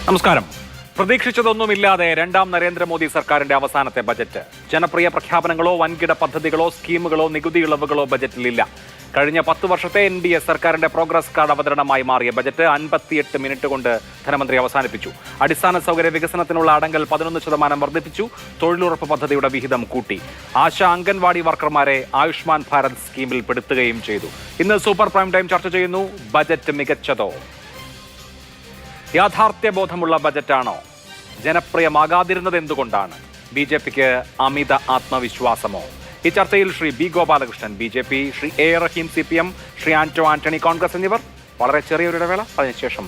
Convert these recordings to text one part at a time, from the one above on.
നമസ്കാരം. പ്രതീക്ഷിച്ചതൊന്നുമില്ലാതെ രണ്ടാം നരേന്ദ്രമോദി സർക്കാരിന്റെ അവസാനത്തെ ബജറ്റ്. ജനപ്രിയ പ്രഖ്യാപനങ്ങളോ വൻകിട പദ്ധതികളോ സ്കീമുകളോ നികുതി ഇളവുകളോ ബജറ്റിലില്ല. കഴിഞ്ഞ 10 വർഷത്തെ NDA സർക്കാരിന്റെ പ്രോഗ്രസ് കാർഡ് അവതരണമായി മാറിയ ബജറ്റ് 58 മിനിറ്റ് കൊണ്ട് ധനമന്ത്രി അവസാനിപ്പിച്ചു. അടിസ്ഥാന സൗകര്യ വികസനത്തിനുള്ള അടങ്കൽ 11% വർദ്ധിപ്പിച്ചു. തൊഴിലുറപ്പ് പദ്ധതിയുടെ വിഹിതം കൂട്ടി. ആശ അംഗൻവാടി വർക്കർമാരെ ആയുഷ്മാൻ ഭാരത് സ്കീമിൽ പെടുത്തുകയും ചെയ്തു. ഇന്ന് സൂപ്പർ പ്രൈം ടൈം ചർച്ച ചെയ്യുന്നു. ബജറ്റ് മികച്ചതോ? യാഥാർത്ഥ്യബോധമുള്ള ബജറ്റാണോ? ജനപ്രിയമാകാതിരുന്നത് എന്തുകൊണ്ടാണ്? BJPക്ക് അമിത ആത്മവിശ്വാസമോ? ഈ ചർച്ചയിൽ Shri B. Gopalakrishnan BJP, Shri A. Rahim CPM, Shri Anto Antony Congress എന്നിവർ. വളരെ ചെറിയൊരു ഇടവേള, അതിനുശേഷം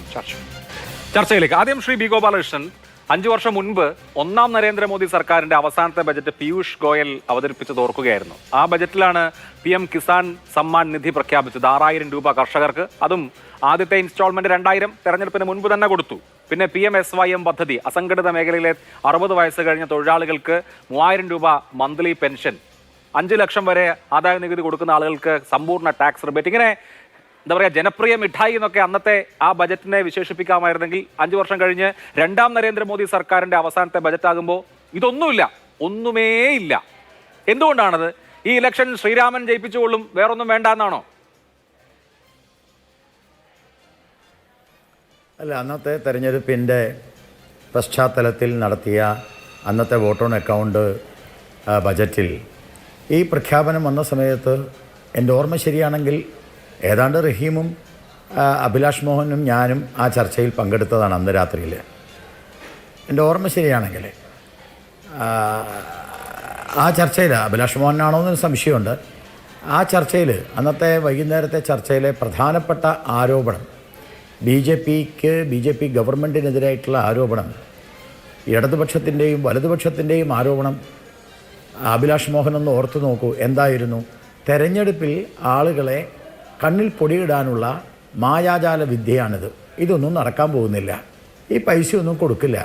ചർച്ചയിലേക്ക്. ആദ്യം ശ്രീ B. ഗോപാലകൃഷ്ണൻ, 5 വർഷം മുൻപ് ഒന്നാം നരേന്ദ്രമോദി സർക്കാരിന്റെ അവസാനത്തെ ബജറ്റ് പീയൂഷ് ഗോയൽ അവതരിപ്പിച്ചത് ഓർക്കുകയായിരുന്നു. ആ ബജറ്റിലാണ് PM കിസാൻ സമ്മാൻ നിധി പ്രഖ്യാപിച്ചത്. 6000 രൂപ കർഷകർക്ക്, അതും ആദ്യത്തെ ഇൻസ്റ്റാൾമെന്റ് 2000 തെരഞ്ഞെടുപ്പിന് മുൻപ് തന്നെ കൊടുത്തു. പിന്നെ PMSYM പദ്ധതി, അസംഘടിത മേഖലയിലെ 60 വയസ്സ് കഴിഞ്ഞ തൊഴിലാളികൾക്ക് 3000 രൂപ മന്ത്ലി പെൻഷൻ, 5 ലക്ഷം വരെ ആദായ നികുതി കൊടുക്കുന്ന ആളുകൾക്ക് സമ്പൂർണ്ണ ടാക്സ് റിബേറ്റ്. ഇങ്ങനെ എന്താ പറയുക, ജനപ്രിയ മിഠായി എന്നൊക്കെ അന്നത്തെ ആ ബജറ്റിനെ വിശേഷിപ്പിക്കാമായിരുന്നെങ്കിൽ 5 വർഷം കഴിഞ്ഞ് രണ്ടാം നരേന്ദ്രമോദി സർക്കാരിന്റെ അവസാനത്തെ ബജറ്റ് ആകുമ്പോൾ ഇതൊന്നുമില്ല, ഒന്നുമേ ഇല്ല. എന്തുകൊണ്ടാണത്? ഈ ഇലക്ഷൻ ശ്രീരാമൻ ജയിപ്പിച്ചുകൊള്ളും, വേറൊന്നും വേണ്ട എന്നാണോ? അല്ല, അന്നത്തെ തെരഞ്ഞെടുപ്പിൻ്റെ പശ്ചാത്തലത്തിൽ നടത്തിയ അന്നത്തെ വോട്ട് ഓൺ അക്കൗണ്ട് ബജറ്റിൽ ഈ പ്രഖ്യാപനം വന്ന സമയത്ത് എൻ്റെ ഓർമ്മ ശരിയാണെങ്കിൽ ഏതാണ്ട് റഹീമും അഭിലാഷ് മോഹനും ഞാനും ആ ചർച്ചയിൽ പങ്കെടുത്തതാണ് അന്ന് രാത്രിയിൽ. എൻ്റെ ഓർമ്മ ശരിയാണെങ്കിൽ ആ ചർച്ചയിൽ അഭിലാഷ് മോഹനാണോ എന്നൊരു സംശയമുണ്ട്. ആ ചർച്ചയിൽ, അന്നത്തെ വൈകുന്നേരത്തെ ചർച്ചയിലെ പ്രധാനപ്പെട്ട ആരോപണം, BJP ഗവൺമെൻറ്റിനെതിരായിട്ടുള്ള ആരോപണം, ഇടതുപക്ഷത്തിൻ്റെയും വലതുപക്ഷത്തിൻ്റെയും ആരോപണം, അഭിലാഷ് മോഹൻ ഒന്ന് ഓർത്തു നോക്കൂ, എന്തായിരുന്നു? തെരഞ്ഞെടുപ്പിൽ ആളുകളെ കണ്ണിൽ പൊടിയിടാനുള്ള മായാജാല വിദ്യയാണിത്. ഇതൊന്നും നടക്കാൻ പോകുന്നില്ല, ഈ പൈസയൊന്നും കൊടുക്കില്ല,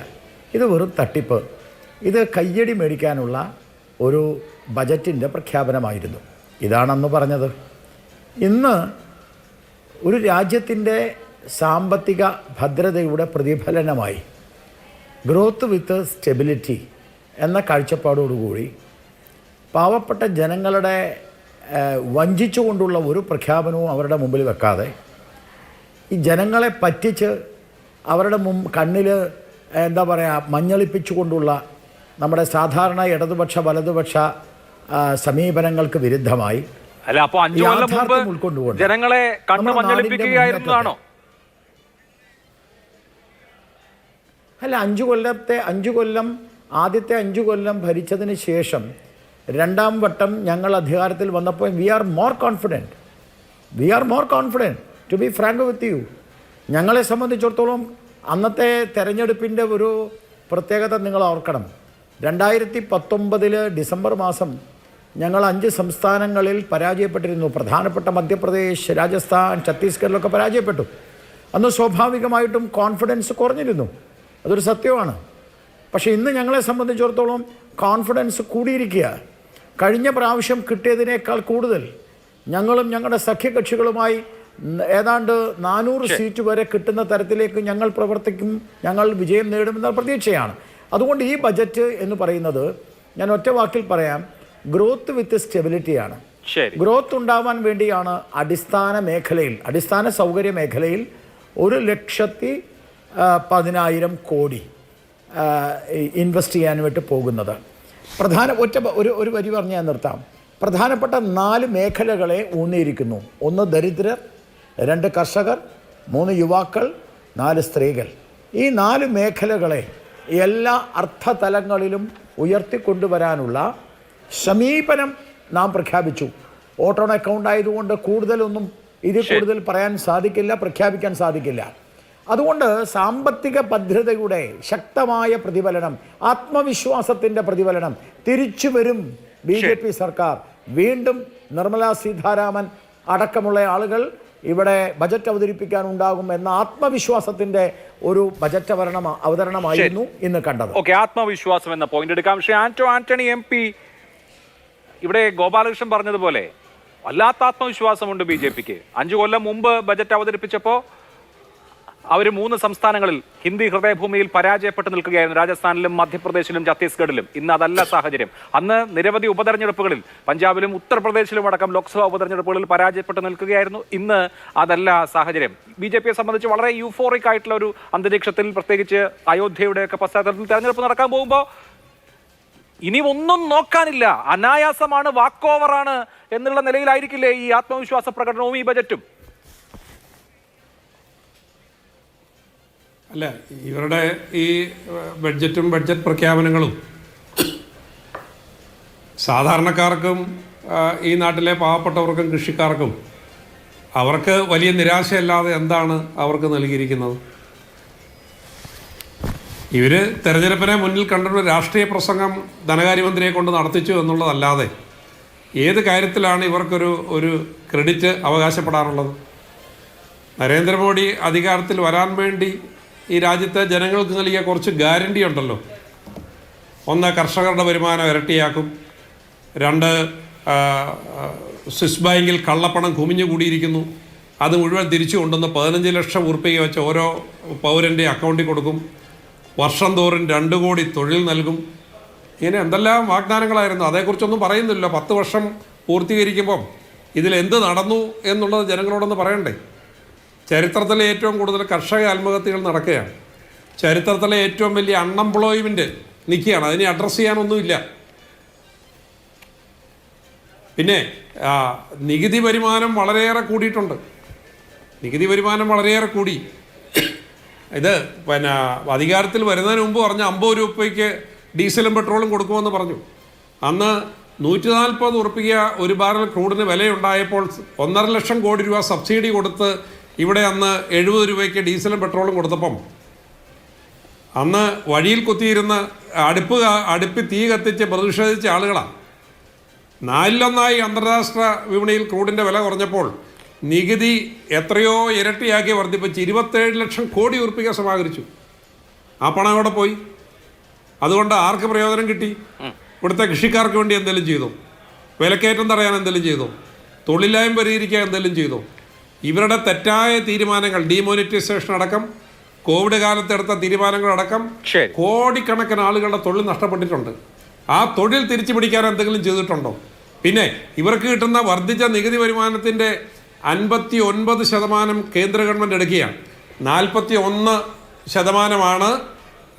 ഇത് വെറും തട്ടിപ്പ്, ഇത് കയ്യടി മേടിക്കാനുള്ള ഒരു ബജറ്റിൻ്റെ പ്രഖ്യാപനമായിരുന്നു. ഇതാണെന്ന് പറഞ്ഞത്. ഇന്ന് ഒരു രാജ്യത്തിൻ്റെ സാമ്പത്തിക ഭദ്രതയുടെ പ്രതിഫലനമായി ഗ്രോത്ത് വിത്ത് സ്റ്റെബിലിറ്റി എന്ന കാഴ്ചപ്പാടോടുകൂടി പാവപ്പെട്ട ജനങ്ങളുടെ വഞ്ചിച്ചുകൊണ്ടുള്ള ഒരു പ്രഖ്യാപനവും അവരുടെ മുമ്പിൽ വെക്കാതെ, ഈ ജനങ്ങളെ പറ്റിച്ച് അവരുടെ കണ്ണിൽ എന്താ പറയുക, മഞ്ഞളിപ്പിച്ചുകൊണ്ടുള്ള നമ്മുടെ സാധാരണ ഇടതുപക്ഷ വലതുപക്ഷ സമീപനങ്ങൾക്ക് വിരുദ്ധമായി അല്ല, അപ്പോൾ 5 കൊല്ലം മുൻപ് ഉൾക്കൊണ്ടുകൊണ്ട് ജനങ്ങളെ കണ്ണ് മഞ്ഞളിപ്പിക്കുകയായിരുന്നതാണോ? അല്ല, 5 കൊല്ലം ആദ്യത്തെ 5 കൊല്ലം ഭരിച്ചതിന് ശേഷം രണ്ടാം വട്ടം ഞങ്ങൾ അധികാരത്തിൽ വന്നപ്പോൾ we are more confident to be frank with you. ഞങ്ങളെ സംബന്ധിച്ചിടത്തോളം അന്നത്തെ തെരഞ്ഞെടുപ്പിൻ്റെ ഒരു പ്രത്യേകത നിങ്ങൾ ഓർക്കണം. 2019 ഡിസംബർ മാസം ഞങ്ങൾ 5 സംസ്ഥാനങ്ങളിൽ പരാജയപ്പെട്ടിരുന്നു. പ്രധാനപ്പെട്ട മധ്യപ്രദേശ്, രാജസ്ഥാൻ, ഛത്തീസ്ഗഡിലൊക്കെ പരാജയപ്പെട്ടു. അന്ന് സ്വാഭാവികമായിട്ടും കോൺഫിഡൻസ് കുറഞ്ഞിരുന്നു, അതൊരു സത്യമാണ്. പക്ഷേ ഇന്ന് ഞങ്ങളെ സംബന്ധിച്ചിടത്തോളം കോൺഫിഡൻസ് കൂടിയിരിക്കുക. കഴിഞ്ഞ പ്രാവശ്യം കിട്ടിയതിനേക്കാൾ കൂടുതൽ ഞങ്ങളും ഞങ്ങളുടെ സഖ്യകക്ഷികളുമായി ഏതാണ്ട് 400 സീറ്റ് വരെ കിട്ടുന്ന തരത്തിലേക്ക് ഞങ്ങൾ പ്രവർത്തിക്കും, ഞങ്ങൾ വിജയം നേടുമെന്ന പ്രതീക്ഷയാണ്. അതുകൊണ്ട് ഈ ബജറ്റ് എന്ന് പറയുന്നത്, ഞാൻ ഒറ്റ വാക്കിൽ പറയാം, ഗ്രോത്ത് വിത്ത് സ്റ്റെബിലിറ്റിയാണ്. ഗ്രോത്ത് ഉണ്ടാവാൻ വേണ്ടിയാണ് അടിസ്ഥാന സൗകര്യ മേഖലയിൽ 1,10,10,000 കോടി ഇൻവെസ്റ്റ് ചെയ്യാനായിട്ട് പോകുന്നത്. ഒരു വരി പറഞ്ഞ് ഞാൻ നിർത്താം. പ്രധാനപ്പെട്ട 4 മേഖലകളെ ഊന്നിയിരിക്കുന്നു. 1 ദരിദ്രർ, 2 കർഷകർ, 3 യുവാക്കൾ, 4 സ്ത്രീകൾ. ഈ 4 മേഖലകളെ എല്ലാ അർത്ഥതലങ്ങളിലും ഉയർത്തിക്കൊണ്ടുവരാനുള്ള സമീപനം നാം പ്രഖ്യാപിച്ചു. വോട്ട് ഓൺ അക്കൗണ്ട് ആയതുകൊണ്ട് കൂടുതൽ പ്രഖ്യാപിക്കാൻ സാധിക്കില്ല. അതുകൊണ്ട് സാമ്പത്തിക ഭദ്രതയുടെ ശക്തമായ പ്രതിഫലനം, ആത്മവിശ്വാസത്തിൻ്റെ പ്രതിഫലനം തിരിച്ചു വരും. BJP സർക്കാർ വീണ്ടും നിർമ്മലാ സീതാരാമൻ അടക്കമുള്ള ആളുകൾ ഇവിടെ ബജറ്റ് അവതരിപ്പിക്കാൻ ഉണ്ടാകും എന്ന ആത്മവിശ്വാസത്തിൻ്റെ ഒരു ബജറ്റ് അവതരണമായിരുന്നു ഇന്ന് കണ്ടത്. ഓക്കെ, ആത്മവിശ്വാസം എന്ന പോയിന്റ് എടുക്കാം. ശ്രീ ആന്റോ ആന്റണി MP, ഇവിടെ ഗോപാലകൃഷ്ണൻ പറഞ്ഞതുപോലെ വല്ലാത്ത ആത്മവിശ്വാസമുണ്ട് BJPക്ക്. 5 കൊല്ലം മുമ്പ് ബജറ്റ് അവതരിപ്പിച്ചപ്പോൾ അവർ 3 സംസ്ഥാനങ്ങളിൽ ഹിന്ദി ഹൃദയഭൂമിയിൽ പരാജയപ്പെട്ട് നിൽക്കുകയായിരുന്നു. രാജസ്ഥാനിലും മധ്യപ്രദേശിലും ഛത്തീസ്ഗഡിലും. ഇന്ന് അതല്ല സാഹചര്യം. അന്ന് നിരവധി ഉപതെരഞ്ഞെടുപ്പുകളിൽ പഞ്ചാബിലും ഉത്തർപ്രദേശിലും അടക്കം ലോക്സഭാ ഉപതെരഞ്ഞെടുപ്പുകളിൽ പരാജയപ്പെട്ട് നിൽക്കുകയായിരുന്നു. ഇന്ന് അതല്ല സാഹചര്യം. BJP സംബന്ധിച്ച് വളരെ യൂഫോറിക് ആയിട്ടുള്ള ഒരു അന്തരീക്ഷത്തിൽ, പ്രത്യേകിച്ച് അയോധ്യയുടെയൊക്കെ പശ്ചാത്തലത്തിൽ തെരഞ്ഞെടുപ്പ് നടക്കാൻ പോകുമ്പോൾ ഇനി ഒന്നും നോക്കാനില്ല, അനായാസമാണ്, വാക്ക് ഓവറാണ് എന്നുള്ള നിലയിലായിരിക്കില്ലേ ഈ ആത്മവിശ്വാസ പ്രകടനവും ഈ ബജറ്റും? അല്ല, ഇവരുടെ ഈ ബഡ്ജറ്റും ബഡ്ജറ്റ് പ്രഖ്യാപനങ്ങളും സാധാരണക്കാർക്കും ഈ നാട്ടിലെ പാവപ്പെട്ടവർക്കും കൃഷിക്കാർക്കും അവർക്ക് വലിയ നിരാശയല്ലാതെ എന്താണ് അവർക്ക് നൽകിയിരിക്കുന്നത്? ഇവർ തെരഞ്ഞെടുപ്പിനെ മുന്നിൽ കണ്ടൊരു രാഷ്ട്രീയ പ്രസംഗം ധനകാര്യമന്ത്രിയെ കൊണ്ട് നടത്തിച്ചു എന്നുള്ളതല്ലാതെ ഏത് കാര്യത്തിലാണ് ഇവർക്കൊരു ക്രെഡിറ്റ് അവകാശപ്പെടാനുള്ളത്? നരേന്ദ്രമോദി അധികാരത്തിൽ വരാൻ വേണ്ടി ഈ രാജ്യത്തെ ജനങ്ങൾക്ക് നൽകിയ കുറച്ച് ഗ്യാരണ്ടി ഉണ്ടല്ലോ. 1, കർഷകരുടെ വരുമാനം ഇരട്ടിയാക്കും. 2, സ്വിസ് ബാങ്കിൽ കള്ളപ്പണം കുമിഞ്ഞുകൂടിയിരിക്കുന്നു, അത് മുഴുവൻ തിരിച്ചു കൊണ്ടുവന്ന് 15 ലക്ഷം ഉറുപ്പിക വെച്ച് ഓരോ പൗരൻ്റെ അക്കൗണ്ടിൽ കൊടുക്കും. വർഷം തോറും 2 കോടി തൊഴിൽ നൽകും. ഇങ്ങനെ എന്തെല്ലാം വാഗ്ദാനങ്ങളായിരുന്നു. അതേക്കുറിച്ചൊന്നും പറയുന്നില്ല. 10 വർഷം പൂർത്തീകരിക്കുമ്പം ഇതിലെന്ത് നടന്നു എന്നുള്ളത് ജനങ്ങളോടൊന്ന് പറയണ്ടേ? ചരിത്രത്തിലെ ഏറ്റവും കൂടുതൽ കർഷക ആത്മഹത്യകൾ നടക്കുകയാണ്. ചരിത്രത്തിലെ ഏറ്റവും വലിയ അൺഎംപ്ലോയ്മെൻറ്റ് നിൽക്കുകയാണ്. അതിനെ അഡ്രസ്സ് ചെയ്യാനൊന്നുമില്ല. പിന്നെ നികുതി വരുമാനം വളരെയേറെ കൂടിയിട്ടുണ്ട്. നികുതി വരുമാനം വളരെയേറെ കൂടി. ഇത് പിന്നെ അധികാരത്തിൽ വരുന്നതിന് മുമ്പ് പറഞ്ഞ 50 രൂപയ്ക്ക് ഡീസലും പെട്രോളും കൊടുക്കുമെന്ന് പറഞ്ഞു. അന്ന് 140 ഉറുപ്പിക ഒരു ബാരൽ ക്രൂഡിന് വിലയുണ്ടായപ്പോൾ 1.5 ലക്ഷം കോടി രൂപ സബ്സിഡി കൊടുത്ത് ഇവിടെ അന്ന് 70 രൂപയ്ക്ക് ഡീസലും പെട്രോളും കൊടുത്തപ്പം അന്ന് വഴിയിൽ കുത്തിയിരുന്ന് അടുപ്പിൽ തീ കത്തിച്ച് പ്രതിഷേധിച്ച ആളുകളാണ്. 4-1 അന്താരാഷ്ട്ര വിപണിയിൽ ക്രൂഡിൻ്റെ വില കുറഞ്ഞപ്പോൾ നികുതി എത്രയോ ഇരട്ടിയാക്കി വർദ്ധിപ്പിച്ച് 27 ലക്ഷം കോടി ഉറുപ്പിക സമാഹരിച്ചു. ആ പണം അവിടെ പോയി. അതുകൊണ്ട് ആർക്ക് പ്രയോജനം കിട്ടി? ഇവിടുത്തെ കൃഷിക്കാർക്ക് വേണ്ടി എന്തെങ്കിലും ചെയ്തു? വിലക്കയറ്റം തടയാൻ എന്തെങ്കിലും ചെയ്തു? തൊഴിലില്ലായ്മ പരിഹരിക്കാൻ എന്തെങ്കിലും ചെയ്തു? ഇവരുടെ തെറ്റായ തീരുമാനങ്ങൾ, ഡീമോണിറ്റൈസേഷൻ അടക്കം, കോവിഡ് കാലത്തെടുത്ത തീരുമാനങ്ങളടക്കം കോടിക്കണക്കിന് ആളുകളുടെ തൊഴിൽ നഷ്ടപ്പെട്ടിട്ടുണ്ട്. ആ തൊഴിൽ തിരിച്ചു പിടിക്കാൻ എന്തെങ്കിലും ചെയ്തിട്ടുണ്ടോ? പിന്നെ ഇവർക്ക് കിട്ടുന്ന വർദ്ധിച്ച നികുതി വരുമാനത്തിൻ്റെ 59% കേന്ദ്ര ഗവൺമെൻറ് എടുക്കുകയാണ്. 41%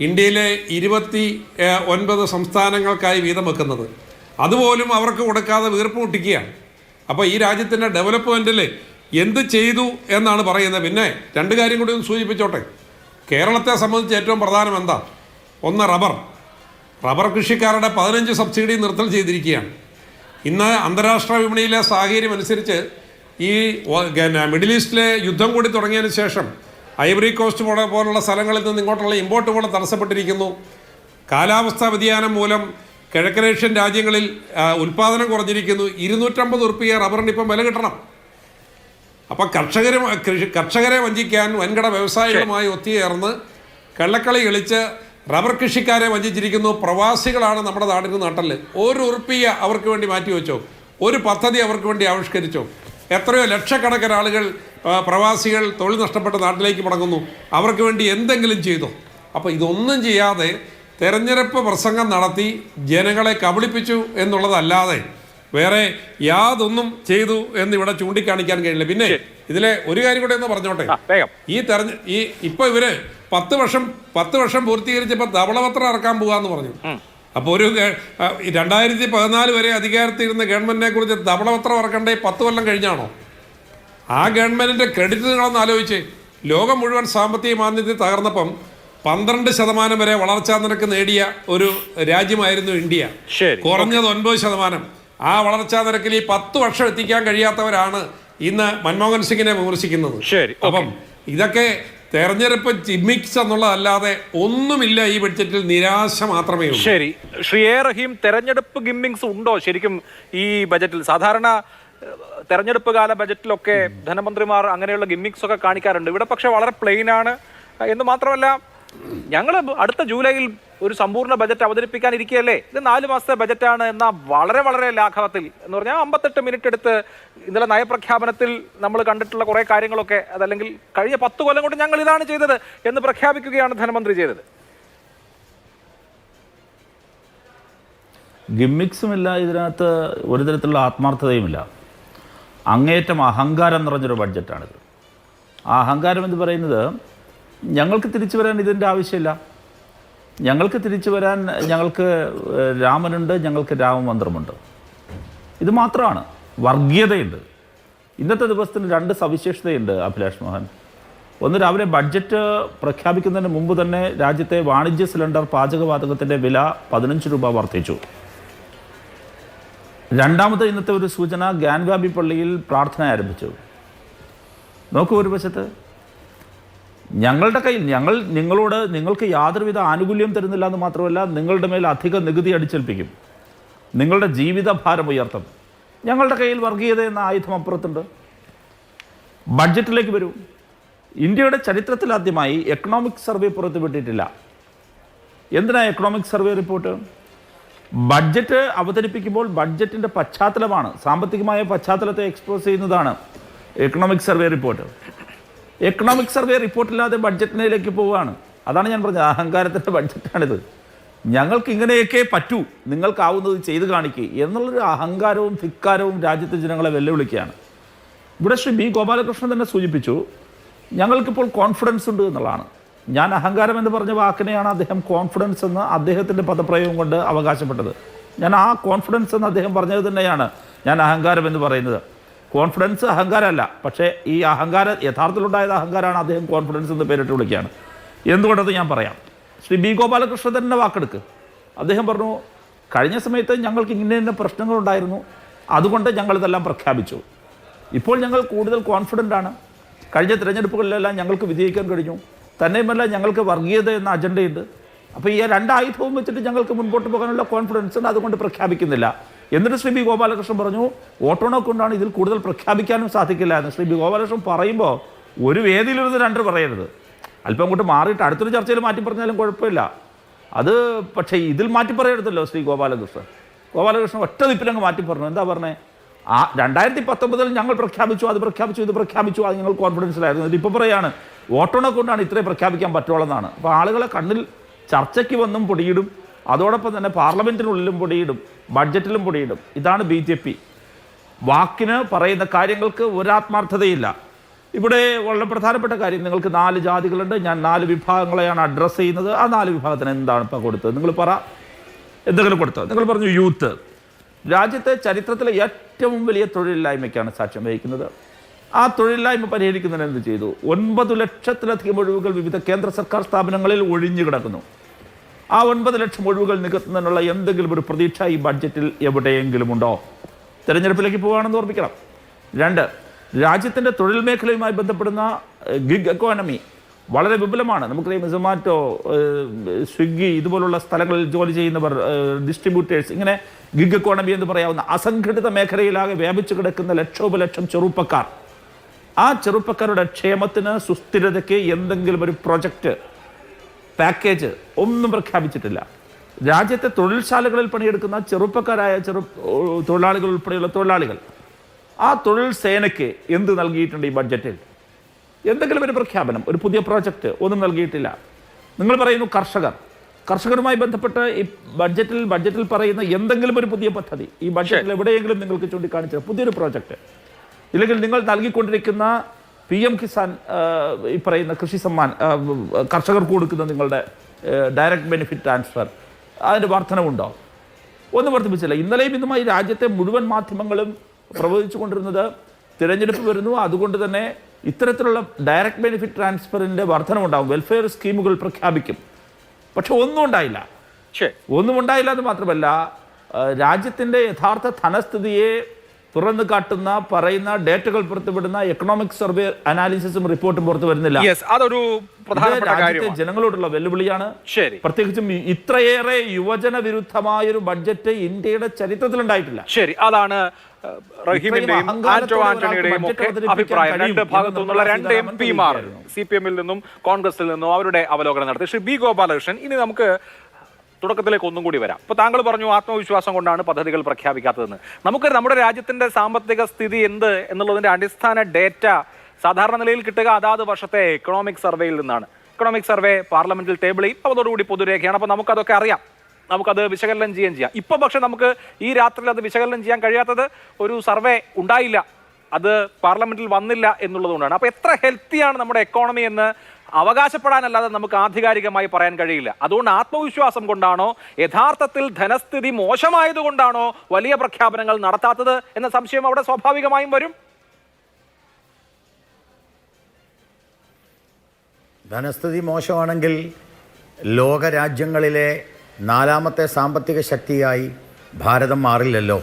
ഇന്ത്യയിലെ 29 സംസ്ഥാനങ്ങൾക്കായി വീതം വെക്കുന്നത്. അതുപോലും അവർക്ക് കൊടുക്കാതെ വീർപ്പ് മുട്ടിക്കുകയാണ്. അപ്പോൾ ഈ രാജ്യത്തിൻ്റെ ഡെവലപ്മെൻറ്റിൽ എന്ത് ചെയ്തു എന്നാണ് പറയുന്നത്. പിന്നെ 2 കാര്യം കൂടി ഒന്ന് സൂചിപ്പിച്ചോട്ടെ. കേരളത്തെ സംബന്ധിച്ച് ഏറ്റവും പ്രധാനം എന്താ? 1, റബ്ബർ കൃഷിക്കാരുടെ 15 സബ്സിഡി നിർത്തൽ ചെയ്തിരിക്കുകയാണ്. ഇന്ന് അന്താരാഷ്ട്ര വിപണിയിലെ സാഹചര്യം അനുസരിച്ച് ഈ മിഡിൽ ഈസ്റ്റിലെ യുദ്ധം കൂടി തുടങ്ങിയതിന് ശേഷം ഐവറി കോസ്റ്റ് പോലുള്ള സ്ഥലങ്ങളിൽ നിന്ന് ഇങ്ങോട്ടുള്ള ഇമ്പോർട്ട് കൂടെ തടസ്സപ്പെട്ടിരിക്കുന്നു. കാലാവസ്ഥാ വ്യതിയാനം മൂലം കിഴക്കനേഷ്യൻ രാജ്യങ്ങളിൽ ഉൽപ്പാദനം കുറഞ്ഞിരിക്കുന്നു. 250 ഉറുപ്പിക റബ്ബറിന് ഇപ്പം വില കിട്ടണം. അപ്പം കർഷകരെ വഞ്ചിക്കാൻ വൻകിട വ്യവസായികളുമായി ഒത്തുചേർന്ന് കള്ളക്കളി കളിച്ച് റബ്ബർ കൃഷിക്കാരെ വഞ്ചിച്ചിരിക്കുന്നു. പ്രവാസികളാണ് നമ്മുടെ നാടിന് നട്ടല്. 1 ഉറുപ്പിക അവർക്ക് വേണ്ടി മാറ്റിവെച്ചോ? ഒരു പദ്ധതി അവർക്ക് വേണ്ടി ആവിഷ്കരിച്ചോ? എത്രയോ ലക്ഷക്കണക്കിന് ആളുകൾ പ്രവാസികൾ തൊഴിൽ നഷ്ടപ്പെട്ട് നാട്ടിലേക്ക് മടങ്ങുന്നു. അവർക്ക് വേണ്ടി എന്തെങ്കിലും ചെയ്തോ? അപ്പോൾ ഇതൊന്നും ചെയ്യാതെ തെരഞ്ഞെടുപ്പ് പ്രസംഗം നടത്തി ജനങ്ങളെ കബളിപ്പിച്ചു എന്നുള്ളതല്ലാതെ വേറെ യാതൊന്നും ചെയ്തു എന്നിവിടെ ചൂണ്ടിക്കാണിക്കാൻ കഴിയില്ല. പിന്നെ ഇതിലെ ഒരു കാര്യം കൂടെ ഒന്ന് പറഞ്ഞോട്ടെ. ഇപ്പൊ ഇവര് 10 വർഷം പൂർത്തീകരിച്ചപ്പോൾ ധവളപത്രം ഇറക്കാൻ പോകാന്ന് പറഞ്ഞു. അപ്പോൾ ഒരു 2014 വരെ അധികാരത്തിരുന്ന ഗവൺമെന്റിനെ കുറിച്ച് ധവളപത്രം ഇറക്കണ്ടേ 10 കൊല്ലം കഴിഞ്ഞാണോ? ആ ഗവൺമെന്റിന്റെ ക്രെഡിറ്റ് നിങ്ങളൊന്ന് ആലോചിച്ച്. ലോകം മുഴുവൻ സാമ്പത്തിക മാന്ദ്യത്തിൽ തകർന്നപ്പം 12% വരെ വളർച്ചാ നിരക്ക് നേടിയ ഒരു രാജ്യമായിരുന്നു ഇന്ത്യ. കുറഞ്ഞത് 9%. ആ വളർച്ചാ നിരക്കിൽ ഈ 10 വർഷം എത്തിക്കാൻ കഴിയാത്തവരാണ് ഇന്ന് മൻമോഹൻ സിംഗിനെ വിമർശിക്കുന്നത്. അപ്പം ഇതൊക്കെ തെരഞ്ഞെടുപ്പ് ജിമ്മിക്സ് എന്നുള്ളതല്ലാതെ ഒന്നുമില്ല ഈ ബഡ്ജറ്റിൽ. നിരാശ മാത്രമേ ഉള്ളൂ. ശരി, ശ്രീ എ റഹീം, തെരഞ്ഞെടുപ്പ് ഗിമ്മിങ്സ് ഉണ്ടോ ശരിക്കും ഈ ബജറ്റിൽ? സാധാരണ തെരഞ്ഞെടുപ്പ് കാല ബജറ്റിലൊക്കെ ധനമന്ത്രിമാർ അങ്ങനെയുള്ള ഗിമ്മിക്സ് ഒക്കെ കാണിക്കാറുണ്ട്. ഇവിടെ പക്ഷെ വളരെ പ്ലെയിൻ ആണ് എന്ന് മാത്രമല്ല ഞങ്ങൾ അടുത്ത ജൂലൈയിൽ ഒരു സമ്പൂർണ്ണ ബജറ്റ് അവതരിപ്പിക്കാൻ ഇരിക്കുകയല്ലേ, ഇത് 4 മാസത്തെ ബജറ്റാണ് എന്ന വളരെ വളരെ ലാഘവത്തിൽ എന്ന് പറഞ്ഞാൽ 58 മിനിറ്റ് എടുത്ത് ഇന്നലെ നയപ്രഖ്യാപനത്തിൽ നമ്മൾ കണ്ടിട്ടുള്ള കുറേ കാര്യങ്ങളൊക്കെ അതല്ലെങ്കിൽ കഴിഞ്ഞ 10 കൊല്ലം കൊണ്ട് ഞങ്ങൾ ഇതാണ് ചെയ്തത് എന്ന് പ്രഖ്യാപിക്കുകയാണ് ധനമന്ത്രി ചെയ്തത്. ഗിമ്മിക്സുമില്ല, ഇതിനകത്ത് ഒരു തരത്തിലുള്ള ആത്മാർത്ഥതയുമില്ല. അങ്ങേയറ്റം അഹങ്കാരം നിറഞ്ഞൊരു ബഡ്ജറ്റാണിത്. ആ അഹങ്കാരം എന്ന് പറയുന്നത് ഞങ്ങൾക്ക് തിരിച്ചു വരാൻ ഇതിൻ്റെ ആവശ്യമില്ല. ഞങ്ങൾക്ക് തിരിച്ചു വരാൻ ഞങ്ങൾക്ക് രാമനുണ്ട്, ഞങ്ങൾക്ക് രാമമന്ത്രമുണ്ട്. ഇത് മാത്രമാണ്. വർഗീയതയുണ്ട്. ഇന്നത്തെ ദിവസത്തിന് 2 സവിശേഷതയുണ്ട് അഭിലാഷ് മോഹൻ. ഒന്ന്, രാവിലെ ബഡ്ജറ്റ് പ്രഖ്യാപിക്കുന്നതിന് മുമ്പ് തന്നെ രാജ്യത്തെ വാണിജ്യ സിലിണ്ടർ പാചകവാതകത്തിൻ്റെ വില 15 രൂപ വർദ്ധിച്ചു. രണ്ടാമത്തെ ഇന്നത്തെ ഒരു സൂചന, ഗ്യാൻവാബി പള്ളിയിൽ പ്രാർത്ഥന ആരംഭിച്ചു. നോക്കൂ, ഒരു വശത്ത് ഞങ്ങളുടെ കയ്യിൽ നിങ്ങൾക്ക് യാതൊരുവിധ ആനുകൂല്യം തരുന്നില്ല എന്ന് മാത്രമല്ല, നിങ്ങളുടെ മേൽ അധിക നികുതി അടിച്ചേൽപ്പിക്കും, നിങ്ങളുടെ ജീവിതഭാരം ഉയർത്തും. ഞങ്ങളുടെ കയ്യിൽ വർഗീയത എന്ന ആയുധം അപ്പുറത്തുണ്ട്. ബഡ്ജറ്റിലേക്ക് വരൂ. ഇന്ത്യയുടെ ചരിത്രത്തിലാദ്യമായി എക്കണോമിക് സർവേ പുറത്തുവിട്ടിട്ടില്ല. എന്തിനാ എക്കണോമിക് സർവേ റിപ്പോർട്ട്? ബഡ്ജറ്റ് അവതരിപ്പിക്കുമ്പോൾ ബഡ്ജറ്റിൻ്റെ പശ്ചാത്തലമാണ്, സാമ്പത്തികമായ പശ്ചാത്തലത്തെ എക്സ്പോസ് ചെയ്യുന്നതാണ് economic survey report. Economic survey റിപ്പോർട്ടില്ലാതെ ബഡ്ജറ്റിലേക്ക് പോവുകയാണ്. അതാണ് ഞാൻ പറഞ്ഞത്, അഹങ്കാരത്തിൻ്റെ ബഡ്ജറ്റാണിത്. ഞങ്ങൾക്ക് ഇങ്ങനെയൊക്കെ പറ്റൂ, നിങ്ങൾക്കാവുന്നത് ചെയ്ത് കാണിക്കുക എന്നുള്ളൊരു അഹങ്കാരവും ധിക്കാരവും രാജ്യത്തെ ജനങ്ങളെ വെല്ലുവിളിക്കുകയാണ്. ഇവിടെ ശ്രീ ബി ഗോപാലകൃഷ്ണൻ തന്നെ സൂചിപ്പിച്ചു, ഞങ്ങൾക്കിപ്പോൾ കോൺഫിഡൻസ് ഉണ്ട് എന്നുള്ളതാണ്. ഞാൻ അഹങ്കാരം എന്ന് പറഞ്ഞ വാക്കിനെയാണ് അദ്ദേഹം കോൺഫിഡൻസ് എന്ന് അദ്ദേഹത്തിൻ്റെ പദപ്രയോഗം കൊണ്ട് അവകാശപ്പെട്ടത്. ഞാൻ ആ കോൺഫിഡൻസ് എന്ന് അദ്ദേഹം പറഞ്ഞത് തന്നെയാണ് ഞാൻ അഹങ്കാരം എന്ന് പറയുന്നത്. കോൺഫിഡൻസ് അഹങ്കാരമല്ല, പക്ഷേ ഈ അഹങ്കാരം യഥാർത്ഥത്തിലുണ്ടായത് അഹങ്കാരമാണ്. അദ്ദേഹം കോൺഫിഡൻസ് എന്ന് പേരിട്ട് വിളിക്കുകയാണ്. എന്തുകൊണ്ടത് ഞാൻ പറയാം. ശ്രീ ബി ഗോപാലകൃഷ്ണൻ തന്നെ വാക്കെടുക്ക്. അദ്ദേഹം പറഞ്ഞു, കഴിഞ്ഞ സമയത്ത് ഞങ്ങൾക്ക് ഇന്ന പ്രശ്നങ്ങളുണ്ടായിരുന്നു, അതുകൊണ്ട് ഞങ്ങളിതെല്ലാം പ്രഖ്യാപിച്ചു. ഇപ്പോൾ ഞങ്ങൾ കൂടുതൽ കോൺഫിഡൻ്റ് ആണ്. കഴിഞ്ഞ തിരഞ്ഞെടുപ്പുകളിലെല്ലാം ഞങ്ങൾക്ക് വിജയിക്കാൻ കഴിഞ്ഞു. തന്നെയുമല്ല, ഞങ്ങൾക്ക് വർഗീയത എന്ന അജണ്ടയുണ്ട്. അപ്പോൾ ഈ 2 ആയുധവും വെച്ചിട്ട് ഞങ്ങൾക്ക് മുൻപോട്ട് പോകാനുള്ള കോൺഫിഡൻസ് ഉണ്ട്, അതുകൊണ്ട് പ്രഖ്യാപിക്കുന്നില്ല. എന്നിട്ട് ശ്രീ ബി ഗോപാലകൃഷ്ണൻ പറഞ്ഞു, വോട്ടോണോ കൊണ്ടാണ് ഇതിൽ കൂടുതൽ പ്രഖ്യാപിക്കാനും സാധിക്കില്ല എന്ന്. ശ്രീ ബി ഗോപാലകൃഷ്ണൻ പറയുമ്പോൾ ഒരു വേദിയിലിരുന്ന് 2 പറയരുത്. അല്പം അങ്ങോട്ട് മാറിയിട്ട് അടുത്തൊരു ചർച്ചയിൽ മാറ്റി പറഞ്ഞാലും കുഴപ്പമില്ല. അത് പക്ഷേ ഇതിൽ മാറ്റി പറയരുതല്ലോ ശ്രീ ഗോപാലകൃഷ്ണൻ. ഒറ്റ നിപ്പിലങ്ങ് മാറ്റി പറഞ്ഞു. എന്താ പറഞ്ഞത്? 2019 ഞങ്ങൾ പ്രഖ്യാപിച്ചു, അത് പ്രഖ്യാപിച്ചു, ഇത് പ്രഖ്യാപിച്ചു, അത് ഞങ്ങൾ കോൺഫിഡൻസിലായിരുന്നു. ഇപ്പോൾ പറയാണ് വോട്ടോണെ കൊണ്ടാണ് ഇത്രയും പ്രഖ്യാപിക്കാൻ പറ്റുള്ളതെന്നാണ്. അപ്പോൾ ആളുകളെ കണ്ണിൽ ചർച്ചയ്ക്ക് വന്നും പൊടിയിടും, അതോടൊപ്പം തന്നെ പാർലമെൻറ്റിനുള്ളിലും പൊടിയിടും, ബഡ്ജറ്റിലും പൊടിയിടും. ഇതാണ് BJP. വാക്കിന് പറയുന്ന കാര്യങ്ങൾക്ക് ഒരാത്മാർത്ഥതയില്ല. ഇവിടെ വളരെ പ്രധാനപ്പെട്ട കാര്യം, നിങ്ങൾക്ക് 4 ജാതികളുണ്ട്, ഞാൻ 4 വിഭാഗങ്ങളെയാണ് അഡ്രസ്സ് ചെയ്യുന്നത്. ആ 4 വിഭാഗത്തിന് എന്താണ് ഇപ്പോൾ കൊടുത്തത്? നിങ്ങൾ പറ, എന്തെങ്കിലും കൊടുത്തോ? നിങ്ങൾ പറഞ്ഞു യൂത്ത്. രാജ്യത്തെ ചരിത്രത്തിലെ ഏറ്റവും വലിയ തൊഴിലില്ലായ്മയ്ക്കാണ് സാക്ഷ്യം വഹിക്കുന്നത്. ആ തൊഴിലില്ലായ്മ പരിഹരിക്കുന്നതിന് എന്ത് ചെയ്തു? 9 ലക്ഷത്തിലധികം ഒഴിവുകൾ വിവിധ കേന്ദ്ര സർക്കാർ സ്ഥാപനങ്ങളിൽ ഒഴിഞ്ഞു കിടക്കുന്നു. ആ 9 ലക്ഷം ഒഴിവുകൾ നികത്തുന്നതിനുള്ള എന്തെങ്കിലും ഒരു പ്രതീക്ഷ ഈ ബഡ്ജറ്റിൽ എവിടെയെങ്കിലും ഉണ്ടോ? തെരഞ്ഞെടുപ്പിലേക്ക് പോവുകയാണെന്ന് ഓർമ്മിക്കണം. 2, രാജ്യത്തിൻ്റെ തൊഴിൽ മേഖലയുമായി ബന്ധപ്പെടുന്ന ഗിഗ് എക്കോണമി വളരെ വിപുലമാണ്. നമുക്കറിയാം, സൊമാറ്റോ, സ്വിഗ്ഗി ഇതുപോലുള്ള സ്ഥലങ്ങളിൽ ജോലി ചെയ്യുന്നവർ, ഡിസ്ട്രിബ്യൂട്ടേഴ്സ്, ഇങ്ങനെ ഗിഗ് എക്കോണമി എന്ന് പറയാവുന്ന അസംഘടിത മേഖലയിലാകെ വ്യാപിച്ചു കിടക്കുന്ന ലക്ഷോപലക്ഷം ചെറുപ്പക്കാർ. ആ ചെറുപ്പക്കാരുടെ ക്ഷേമത്തിന്, സുസ്ഥിരതയ്ക്ക് എന്തെങ്കിലും ഒരു പ്രൊജക്റ്റ്, പാക്കേജ് ഒന്നും പ്രഖ്യാപിച്ചിട്ടില്ല. രാജ്യത്തെ തൊഴിൽശാലകളിൽ പണിയെടുക്കുന്ന ചെറുപ്പക്കാരായ തൊഴിലാളികൾ ഉൾപ്പെടെയുള്ള തൊഴിലാളികൾ, ആ തൊഴിൽ സേനയ്ക്ക് എന്ത് നൽകിയിട്ടുണ്ട് ഈ ബഡ്ജറ്റിൽ? എന്തെങ്കിലും ഒരു പ്രഖ്യാപനം, ഒരു പുതിയ പ്രോജക്റ്റ് ഒന്നും നൽകിയിട്ടില്ല. നിങ്ങൾ പറയുന്നു കർഷകരുമായി ബന്ധപ്പെട്ട് ഈ ബഡ്ജറ്റിൽ പറയുന്ന എന്തെങ്കിലും ഒരു പുതിയ പദ്ധതി ഈ ബഡ്ജറ്റിൽ എവിടെയെങ്കിലും നിങ്ങൾക്ക് ചൂണ്ടിക്കാണിച്ചത് പുതിയൊരു പ്രോജക്റ്റ്? ഇല്ലെങ്കിൽ നിങ്ങൾ നൽകിക്കൊണ്ടിരിക്കുന്ന PM കിസാൻ, ഈ പറയുന്ന കൃഷി സമ്മാൻ, കർഷകർക്ക് കൊടുക്കുന്ന നിങ്ങളുടെ ഡയറക്റ്റ് ബെനിഫിറ്റ് ട്രാൻസ്ഫർ, അതിൻ്റെ വർധനവുണ്ടോ? ഒന്നും വർദ്ധിപ്പിച്ചില്ല. ഇന്നലെയും ഇന്നുമായി രാജ്യത്തെ മുഴുവൻ മാധ്യമങ്ങളും പ്രവചിച്ചു കൊണ്ടിരുന്നത് തിരഞ്ഞെടുപ്പ് വരുന്നു, അതുകൊണ്ട് തന്നെ ഇത്തരത്തിലുള്ള ഡയറക്റ്റ് ബെനിഫിറ്റ് ട്രാൻസ്ഫറിൻ്റെ വർധനമുണ്ടാകും, വെൽഫെയർ സ്കീമുകൾ പ്രഖ്യാപിക്കും. പക്ഷെ ഒന്നും ഉണ്ടായില്ല. എന്ന് മാത്രമല്ല, രാജ്യത്തിൻ്റെ യഥാർത്ഥ ധനസ്ഥിതിയെ തുറന്നു കാട്ടുന്ന പറയുന്ന ഡേറ്റകൾ പുറത്തുവിടുന്ന എക്കണോമിക് സർവേ അനാലിസിസും റിപ്പോർട്ടും പുറത്തു വരുന്നില്ല. അതൊരു പ്രധാനപ്പെട്ട രാജ്യത്തെ ജനങ്ങളോടുള്ള വെല്ലുവിളിയാണ്. ശരി, പ്രത്യേകിച്ചും ഇത്രയേറെ യുവജന വിരുദ്ധമായൊരു ബഡ്ജറ്റ് ഇന്ത്യയുടെ ചരിത്രത്തിൽ ഉണ്ടായിട്ടില്ല. ശരി, അതാണ് റഹീമിന്റെയും ആന്റോ ആന്റണിയുടെയും ഒക്കെ അഭിപ്രായം. രണ്ട് ഭാഗത്തു നിന്നുള്ള രണ്ട് MP-മാർ CPM-ൽ നിന്നും കോൺഗ്രസിൽ നിന്നും അവരുടെ അവലോകനം നടത്തി. ശ്രീ ബി ഗോപാലകൃഷ്ണൻ, ഇനി നമുക്ക് തുടക്കത്തിലേക്ക് ഒന്നും കൂടി വരാം. ഇപ്പോൾ താങ്കൾ പറഞ്ഞു ആത്മവിശ്വാസം കൊണ്ടാണ് പദ്ധതികൾ പ്രഖ്യാപിക്കാത്തതെന്ന്. നമുക്ക് നമ്മുടെ രാജ്യത്തിന്റെ സാമ്പത്തിക സ്ഥിതി എന്ത് എന്നുള്ളതിന്റെ അടിസ്ഥാന ഡേറ്റ സാധാരണ നിലയിൽ കിട്ടുക അതാത് വർഷത്തെ എക്കണോമിക് സർവേയിൽ നിന്നാണ്. എക്കണോമിക് സർവേ പാർലമെന്റിൽ ടേബിൾ ചെയ്യും, അതോടുകൂടി പൊതുരേഖയാണ്. അപ്പോൾ നമുക്കതൊക്കെ അറിയാം, നമുക്കത് വിശകലനം ചെയ്യാം. ഇപ്പം പക്ഷെ നമുക്ക് ഈ രാത്രിയിൽ അത് വിശകലനം ചെയ്യാൻ കഴിയാത്തത് ഒരു സർവേ ഉണ്ടായില്ല, അത് പാർലമെന്റിൽ വന്നില്ല എന്നുള്ളതുകൊണ്ടാണ്. അപ്പോൾ എത്ര ഹെൽത്തിയാണ് നമ്മുടെ എക്കോണമി എന്ന് അവകാശപ്പെടാനല്ലാതെ നമുക്ക് ആധികാരികമായി പറയാൻ കഴിയില്ല. അതുകൊണ്ട് ആത്മവിശ്വാസം കൊണ്ടാണോ യഥാർത്ഥത്തിൽ ധനസ്ഥിതി മോശമായതുകൊണ്ടാണോ വലിയ പ്രഖ്യാപനങ്ങൾ നടത്താത്തത് എന്ന സംശയം അവിടെ സ്വാഭാവികമായും വരും. ധനസ്ഥിതി മോശമാണെങ്കിൽ ലോകരാജ്യങ്ങളിലെ 4ാമത്തെ സാമ്പത്തിക ശക്തിയായി ഭാരതം മാറില്ലല്ലോ.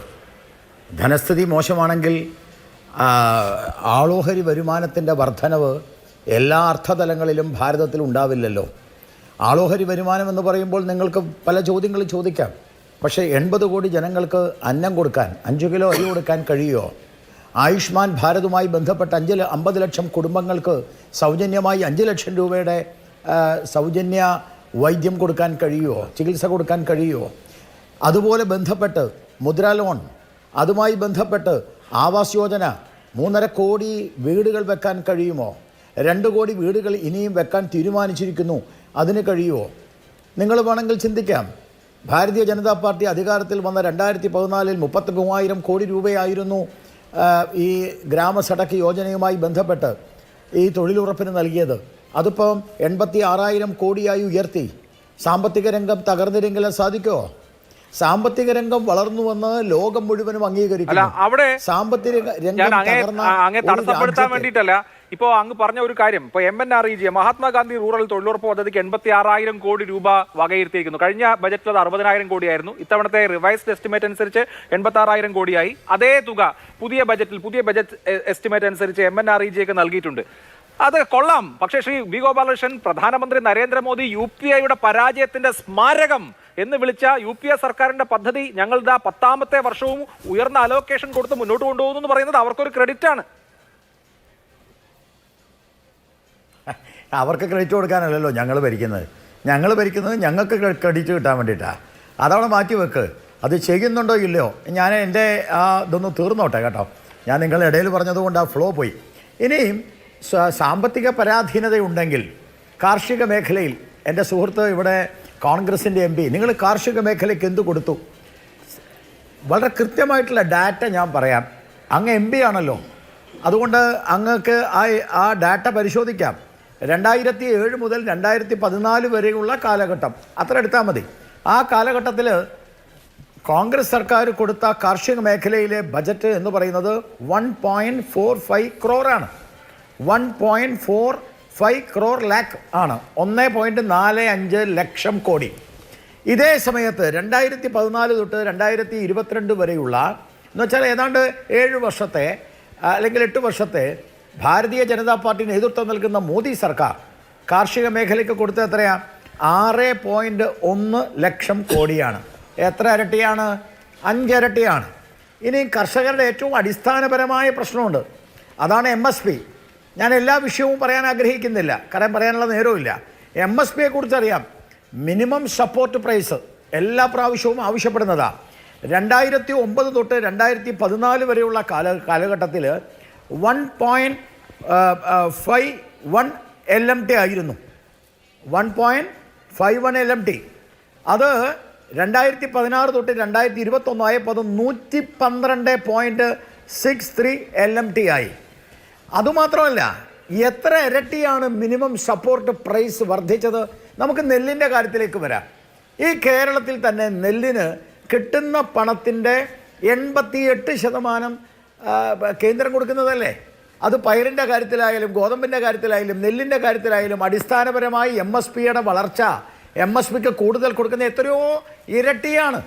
ധനസ്ഥിതി മോശമാണെങ്കിൽ ആളോഹരി വരുമാനത്തിൻ്റെ വർധനവ് എല്ലാ അർത്ഥതലങ്ങളിലും ഭാരതത്തിൽ ഉണ്ടാവില്ലല്ലോ. ആളോഹരി വരുമാനം എന്ന് പറയുമ്പോൾ നിങ്ങൾക്ക് പല ചോദ്യങ്ങളും ചോദിക്കാം. പക്ഷേ 80 കോടി ജനങ്ങൾക്ക് അന്നം കൊടുക്കാൻ 5 കിലോ അരി കൊടുക്കാൻ കഴിയുമോ? ആയുഷ്മാൻ ഭാരതുമായി ബന്ധപ്പെട്ട 50 ലക്ഷം കുടുംബങ്ങൾക്ക് സൗജന്യമായി 5 ലക്ഷം രൂപയുടെ സൗജന്യ വൈദ്യം കൊടുക്കാൻ കഴിയുമോ? ചികിത്സ കൊടുക്കാൻ കഴിയുമോ? അതുപോലെ ബന്ധപ്പെട്ട് മുദ്രാ ലോൺ, അതുമായി ബന്ധപ്പെട്ട് ആവാസ് യോജന 3.5 കോടി വീടുകൾ വെക്കാൻ കഴിയുമോ? 2 കോടി വീടുകൾ ഇനിയും വെക്കാൻ തീരുമാനിച്ചിരിക്കുന്നു, അതിന് കഴിയുമോ? നിങ്ങൾ വേണമെങ്കിൽ ചിന്തിക്കാം. ഭാരതീയ ജനതാ പാർട്ടി അധികാരത്തിൽ വന്ന 2014 33,000 കോടി രൂപയായിരുന്നു ഈ ഗ്രാമസഡക്ക് യോജനയുമായി ബന്ധപ്പെട്ട് ഈ തൊഴിലുറപ്പിന് നൽകിയത്. അതിപ്പം 86,000 കോടിയായി ഉയർത്തി. സാമ്പത്തിക രംഗം തകർന്നിരെങ്കിലും സാധിക്കുമോ? സാമ്പത്തിക രംഗം വളർന്നുവെന്ന് ലോകം മുഴുവനും അംഗീകരിക്കുന്നു. അവിടെ സാമ്പത്തിക രംഗം തടസ്സപ്പെടുത്താൻ വേണ്ടിയിട്ടല്ല. ഇപ്പോൾ അങ്ങ് പറഞ്ഞ ഒരു കാര്യം, ഇപ്പോൾ MNREG മഹാത്മാഗാന്ധി റൂറൽ തൊഴിലുറപ്പ് പദ്ധതിക്ക് 86,000 കോടി രൂപ വകയിരുത്തിയിരിക്കുന്നു. കഴിഞ്ഞ ബജറ്റിൽ അത് 60,000 കോടിയായിരുന്നു. ഇത്തവണത്തെ റിവൈസ്ഡ് എസ്റ്റിമേറ്റ് അനുസരിച്ച് 86,000 കോടിയായി. അതേ തുക പുതിയ ബജറ്റ് എസ്റ്റിമേറ്റ് അനുസരിച്ച് MNREG നൽകിയിട്ടുണ്ട്. അത് കൊള്ളാം. പക്ഷേ ശ്രീ ബി ഗോപാലകൃഷ്ണൻ, പ്രധാനമന്ത്രി നരേന്ദ്രമോദി UPIയുടെ പരാജയത്തിന്റെ സ്മാരകം എന്ന് വിളിച്ച UPA സർക്കാരിന്റെ പദ്ധതി ഞങ്ങളുടെ 10ാമത്തെ വർഷവും ഉയർന്ന അലോക്കേഷൻ കൊടുത്ത് മുന്നോട്ട് കൊണ്ടുപോകുന്നു എന്ന് പറയുന്നത് അവർക്കൊരു ക്രെഡിറ്റ് ആണ്. അവർക്ക് ക്രെഡിറ്റ് കൊടുക്കാനല്ലല്ലോ ഞങ്ങൾ ഭരിക്കുന്നത്. ഞങ്ങൾക്ക് ക്രെഡിറ്റ് കിട്ടാൻ വേണ്ടിയിട്ടാണ്. അതവിടെ മാറ്റി വെക്ക്. അത് ചെയ്യുന്നുണ്ടോ ഇല്ലയോ? ഞാൻ എൻ്റെ ഇതൊന്ന് തീർന്നോട്ടെ കേട്ടോ. ഞാൻ നിങ്ങളുടെ ഇടയിൽ പറഞ്ഞതുകൊണ്ട് ആ ഫ്ലോ പോയി. ഇനിയും സാമ്പത്തിക പരാധീനതയുണ്ടെങ്കിൽ കാർഷിക മേഖലയിൽ എൻ്റെ സുഹൃത്ത് ഇവിടെ കോൺഗ്രസിൻ്റെ MP, നിങ്ങൾ കാർഷിക മേഖലയ്ക്ക് എന്ത് കൊടുത്തു? വളരെ കൃത്യമായിട്ടുള്ള ഡാറ്റ ഞാൻ പറയാം. അങ്ങ് MP ആണല്ലോ, അതുകൊണ്ട് അങ്ങക്ക് ആ ഡാറ്റ പരിശോധിക്കാം. 2007 മുതൽ 2014 വരെയുള്ള കാലഘട്ടം അത്ര എടുത്താൽ മതി. ആ കാലഘട്ടത്തിൽ കോൺഗ്രസ് സർക്കാർ കൊടുത്ത കാർഷിക മേഖലയിലെ ബജറ്റ് എന്ന് പറയുന്നത് 1.45 crore 1.45 crore lakh ആണ്. 1.45 ലക്ഷം കോടി. ഇതേ സമയത്ത് 2014 തൊട്ട് 2022 വരെയുള്ള എന്നുവെച്ചാൽ ഏതാണ്ട് 7 വർഷത്തെ അല്ലെങ്കിൽ 8 വർഷത്തെ ഭാരതീയ ജനതാ പാർട്ടി നേതൃത്വം നൽകുന്ന മോദി സർക്കാർ കാർഷിക മേഖലയ്ക്ക് കൊടുത്ത എത്രയാണ്? 6.1 ലക്ഷം കോടിയാണ്. എത്ര ഇരട്ടിയാണ്? 5 ഇരട്ടിയാണ്. ഇനി കർഷകരുടെ ഏറ്റവും അടിസ്ഥാനപരമായ പ്രശ്നമുണ്ട്, അതാണ് MSP. ഞാൻ എല്ലാ വിഷയവും പറയാൻ ആഗ്രഹിക്കുന്നില്ല, കാരണം പറയാനുള്ള നേരവുമില്ല. MSPയെ കുറിച്ചറിയാം. മിനിമം സപ്പോർട്ട് പ്രൈസ് എല്ലാ പ്രാവശ്യവും ആവശ്യപ്പെടുന്നതാണ്. 2009 തൊട്ട് 2014 വരെയുള്ള കാലഘട്ടത്തിൽ 1.51 LMT ആയിരുന്നു. 1.51 LMT. അത് 2016 തൊട്ട് 2021 ആയപ്പോൾ അത് 112.63 LMT ആയി. അതുമാത്രമല്ല, എത്ര ഇരട്ടിയാണ് മിനിമം സപ്പോർട്ട് പ്രൈസ് വർദ്ധിച്ചത്? നമുക്ക് നെല്ലിൻ്റെ കാര്യത്തിലേക്ക് വരാം. ഈ കേരളത്തിൽ തന്നെ നെല്ലിന് കിട്ടുന്ന പണത്തിൻ്റെ 88% കേന്ദ്രം കൊടുക്കുന്നതല്ലേ? അത് പയറിൻ്റെ കാര്യത്തിലായാലും ഗോതമ്പിൻ്റെ കാര്യത്തിലായാലും നെല്ലിൻ്റെ കാര്യത്തിലായാലും അടിസ്ഥാനപരമായി MSPയുടെ വളർച്ച, MSPക്ക് കൂടുതൽ കൊടുക്കുന്ന എത്രയോ ഇരട്ടിയാണ്.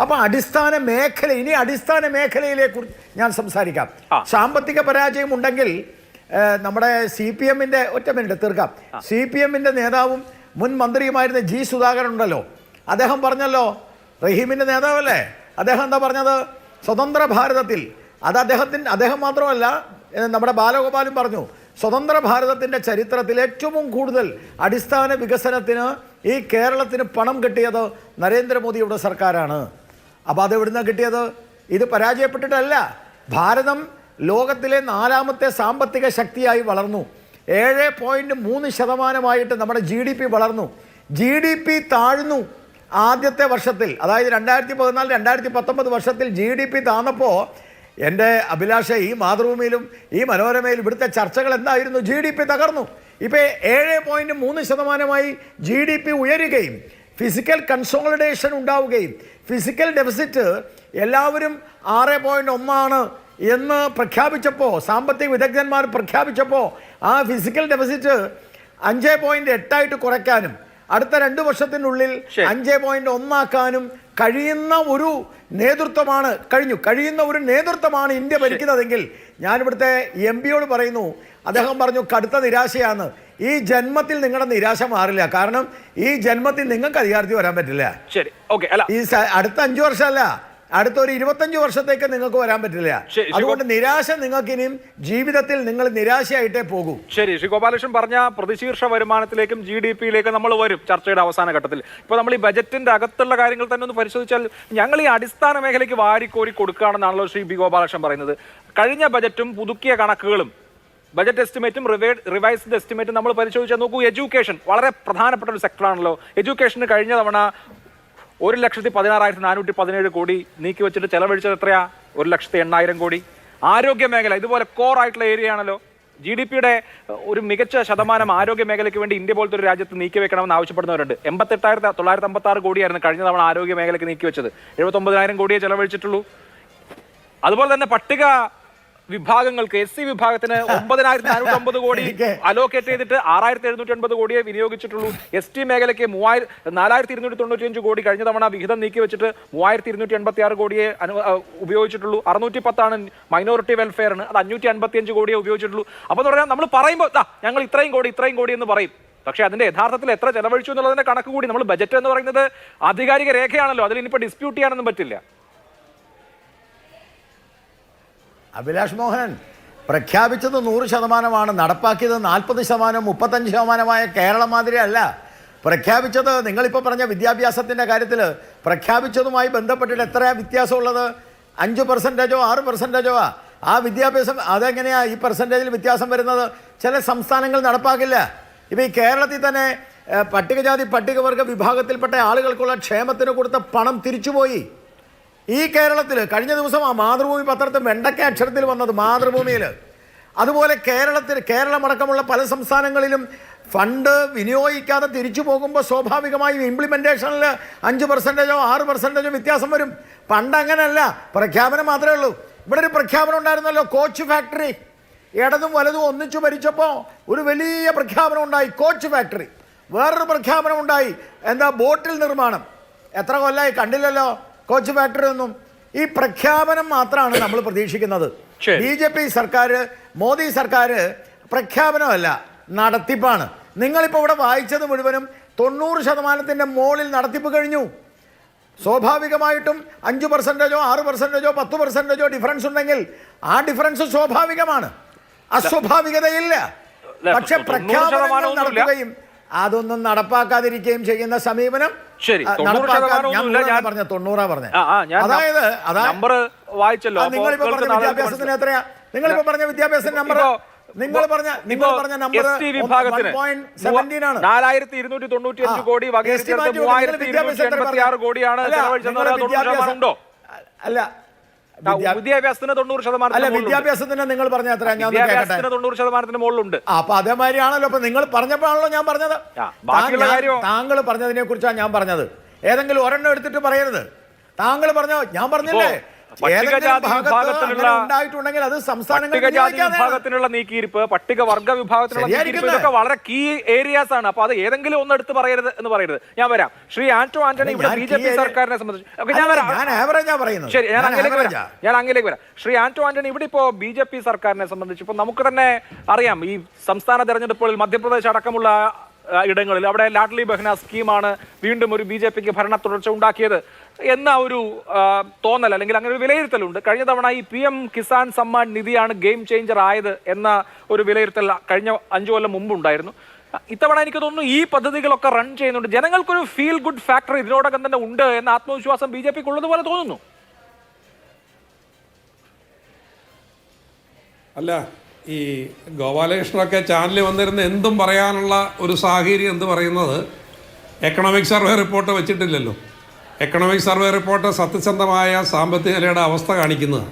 അപ്പൊ അടിസ്ഥാന മേഖല, ഇനി അടിസ്ഥാന മേഖലയിലേക്ക് ഞാൻ സംസാരിക്കാം. സാമ്പത്തിക പരാജയം ഉണ്ടെങ്കിൽ നമ്മുടെ CPM-ന്റെ, ഒറ്റ മിനിറ്റ് തീർക്കാം, CPM-ന്റെ നേതാവും മുൻ മന്ത്രിയുമായിരുന്ന G. സുധാകരൻ ഉണ്ടല്ലോ, അദ്ദേഹം പറഞ്ഞല്ലോ, റഹീമിന്റെ നേതാവല്ലേ, അദ്ദേഹം എന്താ പറഞ്ഞത്? സ്വതന്ത്ര ഭാരതത്തിൽ, അത് അദ്ദേഹം മാത്രമല്ല, നമ്മുടെ ബാലഗോപാലും പറഞ്ഞു, സ്വതന്ത്ര ഭാരതത്തിൻ്റെ ചരിത്രത്തിൽ ഏറ്റവും കൂടുതൽ അടിസ്ഥാന വികസനത്തിന് ഈ കേരളത്തിന് പണം കിട്ടിയത് നരേന്ദ്രമോദിയുടെ സർക്കാരാണ്. അപ്പോൾ അതെവിടുന്നാണ് കിട്ടിയത്? ഇത് പരാജയപ്പെട്ടിട്ടല്ല. ഭാരതം ലോകത്തിലെ 4ാമത്തെ സാമ്പത്തിക ശക്തിയായി വളർന്നു. 7.3% നമ്മുടെ GDP വളർന്നു. GDP താഴ്ന്നു ആദ്യത്തെ വർഷത്തിൽ, അതായത് 2014-2019 വർഷത്തിൽ GDP താഴ്ന്നപ്പോൾ എൻ്റെ അഭിലാഷ, ഈ മാതൃഭൂമിയിലും ഈ മനോരമയിലും ഇവിടുത്തെ ചർച്ചകൾ എന്തായിരുന്നു? GDP തകർന്നു. ഇപ്പോൾ 7.3% GDP ഉയരുകയും ഫിസിക്കൽ കൺസോളിഡേഷൻ ഉണ്ടാവുകയും ഫിസിക്കൽ ഡെഫിസിറ്റ് എല്ലാവരും 6.1 എന്ന് പ്രഖ്യാപിച്ചപ്പോൾ, സാമ്പത്തിക വിദഗ്ധന്മാർ പ്രഖ്യാപിച്ചപ്പോൾ, ആ ഫിസിക്കൽ ഡെഫിസിറ്റ് 5.8 കുറയ്ക്കാനും അടുത്ത 2 വർഷത്തിനുള്ളിൽ 5.1 കഴിയുന്ന ഒരു നേതൃത്വമാണ് കഴിയുന്ന ഒരു നേതൃത്വമാണ് ഇന്ത്യ ഭരിക്കുന്നതെങ്കിൽ, ഞാനിവിടുത്തെ MP-യോട് പറയുന്നു, അദ്ദേഹം പറഞ്ഞു കടുത്ത നിരാശയാണ്. ഈ ജന്മത്തിൽ നിങ്ങളുടെ നിരാശ മാറില്ല. കാരണം ഈ ജന്മത്തിൽ നിങ്ങൾക്ക് അധികാരത്തിൽ വരാൻ പറ്റില്ല. ശരി, ഓക്കെ. അല്ല, ഈ അടുത്ത 5 വർഷമല്ല, അടുത്ത ഒരു 25 വർഷത്തേക്ക് നിങ്ങൾക്ക് വരാൻ പറ്റില്ല. അതുകൊണ്ട് നിരാശ നിങ്ങൾക്ക് ഇനിയും ജീവിതത്തിൽ നിങ്ങൾ നിരാശയായിട്ടേ പോകൂ. ശരി, ശ്രീ ഗോപാലകൃഷ്ണൻ പറഞ്ഞ പ്രതിശീർഷ വരുമാനത്തിലേക്കും GDP-യിലേക്കും നമ്മൾ വരും ചർച്ചയുടെ അവസാന ഘട്ടത്തിൽ. ഇപ്പോൾ നമ്മൾ ഈ ബജറ്റിന്റെ അകത്തുള്ള കാര്യങ്ങൾ തന്നെ ഒന്ന് പരിശോധിച്ചാൽ, ഞങ്ങൾ ഈ അടിസ്ഥാന മേഖലയ്ക്ക് വാരിക്കോരി കൊടുക്കുകയാണെന്നാണല്ലോ ശ്രീ B. ഗോപാലകൃഷ്ണൻ പറയുന്നത്. കഴിഞ്ഞ ബജറ്റും പുതുക്കിയ കണക്കുകളും ബജറ്റ് എസ്റ്റിമേറ്റും റിവൈസ്ഡ് എസ്റ്റിമേറ്റും നമ്മൾ പരിശോധിച്ചാൽ നോക്കൂ, എഡ്യൂക്കേഷൻ വളരെ പ്രധാനപ്പെട്ട ഒരു സെക്ടറാണല്ലോ. എഡ്യൂക്കേഷന് കഴിഞ്ഞ തവണ 1,16,417 കോടി നീക്കി വെച്ചിട്ട് ചെലവഴിച്ചത് എത്രയാ? 1,08,000 കോടി. ആരോഗ്യ മേഖല ഇതുപോലെ കോർ ആയിട്ടുള്ള ഏരിയ ആണല്ലോ. GDP-യുടെ ഒരു മികച്ച ശതമാനം ആരോഗ്യ മേഖലയ്ക്ക് വേണ്ടി ഇന്ത്യ പോലത്തെ ഒരു രാജ്യത്ത് നീക്കി വെക്കണമെന്ന് ആവശ്യപ്പെടുന്നവരുണ്ട്. 88,956 കോടിയായിരുന്നു കഴിഞ്ഞ തവണ ആരോഗ്യ മേഖലയ്ക്ക് നീക്കി വെച്ചത്. 79,000 കോടിയെ ചെലവഴിച്ചിട്ടുള്ളൂ. അതുപോലെ തന്നെ പട്ടിക വിഭാഗങ്ങൾക്ക്, SC വിഭാഗത്തിന് 9,450 കോടി അലോക്കേറ്റ് ചെയ്തിട്ട് 6,780 കോടിയെ വിനിയോഗിച്ചിട്ടുള്ളൂ. ST മേഖലയ്ക്ക് 4,295 കോടി കഴിഞ്ഞ തവണ വിഹിതം നീക്കി വെച്ചിട്ട് 3,286 കോടിയെ ഉപയോഗിച്ചിട്ടുള്ളൂ. 610 മൈനോറിറ്റി വെൽഫെയറിന്, അത് 555 കോടിയെ ഉപയോഗിച്ചിട്ടുള്ളൂ. അപ്പോൾ എന്ന് പറഞ്ഞാൽ നമ്മൾ പറയുമ്പോൾ ഞങ്ങൾ ഇത്രയും കോടി എന്ന് പറയും. പക്ഷേ അതിന്റെ യഥാർത്ഥത്തിൽ എത്ര ചെലവഴിച്ചു എന്നുള്ളതിന്റെ കണക്ക് കൂടി, നമ്മൾ ബജറ്റ് എന്ന് പറയുന്നത് ആധികാരിക രേഖയാണല്ലോ, അതിൽ ഇനിയിപ്പോൾ ഡിസ്പ്യൂട്ട് ചെയ്യാനൊന്നും പറ്റില്ല. അഭിലാഷ് മോഹൻ, പ്രഖ്യാപിച്ചത് 100%, നടപ്പാക്കിയത് 40%, 35% കേരളം മാതിരി അല്ല. പ്രഖ്യാപിച്ചത് നിങ്ങളിപ്പോൾ പറഞ്ഞ വിദ്യാഭ്യാസത്തിൻ്റെ കാര്യത്തിൽ പ്രഖ്യാപിച്ചതുമായി ബന്ധപ്പെട്ടിട്ട് എത്ര വ്യത്യാസമുള്ളത്? 5%, 6%? ആ വിദ്യാഭ്യാസം അതെങ്ങനെയാണ് ഈ പെർസെൻറ്റേജിൽ വ്യത്യാസം വരുന്നത്? ചില സംസ്ഥാനങ്ങൾ നടപ്പാക്കില്ല. ഇപ്പോൾ ഈ കേരളത്തിൽ തന്നെ പട്ടികജാതി പട്ടികവർഗ വിഭാഗത്തിൽപ്പെട്ട ആളുകൾക്കുള്ള ക്ഷേമത്തിന് കൊടുത്ത പണം തിരിച്ചുപോയി. ഈ കേരളത്തിൽ കഴിഞ്ഞ ദിവസം ആ മാതൃഭൂമി പത്രത്തിൽ വെണ്ടക്ക അക്ഷരത്തിൽ വന്നത്, മാതൃഭൂമിയിൽ. അതുപോലെ കേരളമടക്കമുള്ള പല സംസ്ഥാനങ്ങളിലും ഫണ്ട് വിനിയോഗിക്കാതെ തിരിച്ചു പോകുമ്പോൾ സ്വാഭാവികമായും ഇംപ്ലിമെൻറ്റേഷനിൽ 5%, 6% വ്യത്യാസം വരും. പണ്ട് അങ്ങനെയല്ല, പ്രഖ്യാപനം മാത്രമേ ഉള്ളൂ. ഇവിടെ ഒരു പ്രഖ്യാപനം ഉണ്ടായിരുന്നല്ലോ, കോച്ച് ഫാക്ടറി. ഇടതും വലതും ഒന്നിച്ചു ഭരിച്ചപ്പോൾ ഒരു വലിയ പ്രഖ്യാപനം ഉണ്ടായി, കോച്ച് ഫാക്ടറി. വേറൊരു പ്രഖ്യാപനം ഉണ്ടായി, എന്താ, ബോട്ടിൽ നിർമ്മാണം. എത്ര കൊല്ലമായി കണ്ടില്ലല്ലോ കോച്ച് ഫാക്ടറി ഒന്നും. ഈ പ്രഖ്യാപനം മാത്രമാണ് നമ്മൾ പ്രതീക്ഷിക്കുന്നത്. BJP സർക്കാർ, മോദി സർക്കാർ പ്രഖ്യാപനമല്ല, നടത്തിപ്പാണ്. നിങ്ങളിപ്പോൾ ഇവിടെ വായിച്ചത് മുഴുവനും 90% മുകളിൽ നടത്തിപ്പ് കഴിഞ്ഞു. സ്വാഭാവികമായിട്ടും 5%, 6%, 10% ഡിഫറൻസ് ഉണ്ടെങ്കിൽ ആ ഡിഫറൻസ് സ്വാഭാവികമാണ്, അസ്വാഭാവികതയില്ല. പക്ഷെ പ്രഖ്യാപനങ്ങൾ നടത്തുകയും അതൊന്നും നടപ്പാക്കാതിരിക്കുകയും ചെയ്യുന്ന സമീപനം. ശരി, നിങ്ങളിപ്പോ പറഞ്ഞ വിദ്യാഭ്യാസത്തിന് എത്രയാ? നിങ്ങളിപ്പോ പറഞ്ഞ വിദ്യാഭ്യാസത്തിന് നമ്പർ, നിങ്ങൾ പറഞ്ഞ നമ്പർ 1.17 ആണ്. 4,295 കോടി വകയിരുത്തിയെടുത്ത് 3,286 കോടിയാണ് ചെലവഴിച്ചത്. അല്ല, വിദ്യാഭ്യാസത്തിന് 90%. അല്ല, വിദ്യാഭ്യാസത്തിന് നിങ്ങൾ പറഞ്ഞ എത്ര? 90%-ന് മുകളിലുണ്ട്. അപ്പൊ അതേമാതിരിയാണല്ലോ ഇപ്പൊ നിങ്ങൾ പറഞ്ഞപ്പോഴാണല്ലോ ഞാൻ പറഞ്ഞത്. താങ്കൾ പറഞ്ഞതിനെ കുറിച്ചാണ് ഞാൻ പറഞ്ഞത്. ഏതെങ്കിലും ഒരെണ്ണം എടുത്തിട്ട് പറയരുത്. താങ്കൾ പറഞ്ഞോ, ഞാൻ പറഞ്ഞില്ലേ പട്ടികജാതി വിഭാഗത്തിലുള്ള ഉണ്ടായിട്ടുണ്ടെങ്കിൽ അത് പട്ടികജാതി വിഭാഗത്തിനുള്ള നീക്കിയിരിപ്പ്, പട്ടികവർഗ വിഭാഗത്തിനുള്ള നീക്കിയിരിപ്പ്, ഇതൊക്കെ വളരെ കീ ഏരിയാസ് ആണ്. അപ്പൊ അത് ഏതെങ്കിലും ഒന്ന് എടുത്ത് പറയരുത് എന്ന് പറയരുത്. ഞാൻ വരാം. ശ്രീ ആന്റോ ആന്റണി ഇവിടെ BJP സർക്കാരിനെ സംബന്ധിച്ച് ശരി, ഞാൻ അങ്ങനെയൊക്കെ വരാം. ശ്രീ ആന്റോ ആന്റണി ഇവിടെ ഇപ്പോ BJP സർക്കാരിനെ സംബന്ധിച്ച് ഇപ്പൊ നമുക്ക് തന്നെ അറിയാം, ഈ സംസ്ഥാന തെരഞ്ഞെടുപ്പുകളിൽ മധ്യപ്രദേശ് അടക്കമുള്ള ഇടങ്ങളിൽ അവിടെ ലാഡ്ലി ബഹ്ന സ്കീമാണ് വീണ്ടും ഒരു BJPക്ക് ഭരണ തുടർച്ച ഉണ്ടാക്കിയത് എന്ന ഒരു തോന്നൽ അല്ലെങ്കിൽ അങ്ങനെ ഒരു വിലയിരുത്തലുണ്ട്. കഴിഞ്ഞ തവണ ഈ PM കിസാൻ സമ്മാൻ നിധിയാണ് ഗെയിം ചേഞ്ചർ ആയത് എന്ന ഒരു വിലയിരുത്തൽ കഴിഞ്ഞ 5 കൊല്ലം മുമ്പുണ്ടായിരുന്നു. ഇത്തവണ എനിക്ക് തോന്നുന്നു ഈ പദ്ധതികളൊക്കെ റൺ ചെയ്യുന്നുണ്ട്. ജനങ്ങൾക്കൊരു ഫീൽ ഗുഡ് ഫാക്ടർ ഇതിനോടകം തന്നെ ഉണ്ട് എന്ന ആത്മവിശ്വാസം BJPക്ക് ഉള്ളതുപോലെ തോന്നുന്നു. അല്ല, ഈ ഗോപാലകൃഷ്ണനൊക്കെ ചാനലിൽ വന്നിരുന്ന എന്തും പറയാനുള്ള ഒരു സാഹചര്യം എന്ന് പറയുന്നത് എക്കണോമിക് സർവേ റിപ്പോർട്ട് വെച്ചിട്ടില്ലല്ലോ. എക്കണോമിക് സർവേ റിപ്പോർട്ട് സത്യസന്ധമായ സാമ്പത്തിക നിലയുടെ അവസ്ഥ കാണിക്കുന്നതാണ്.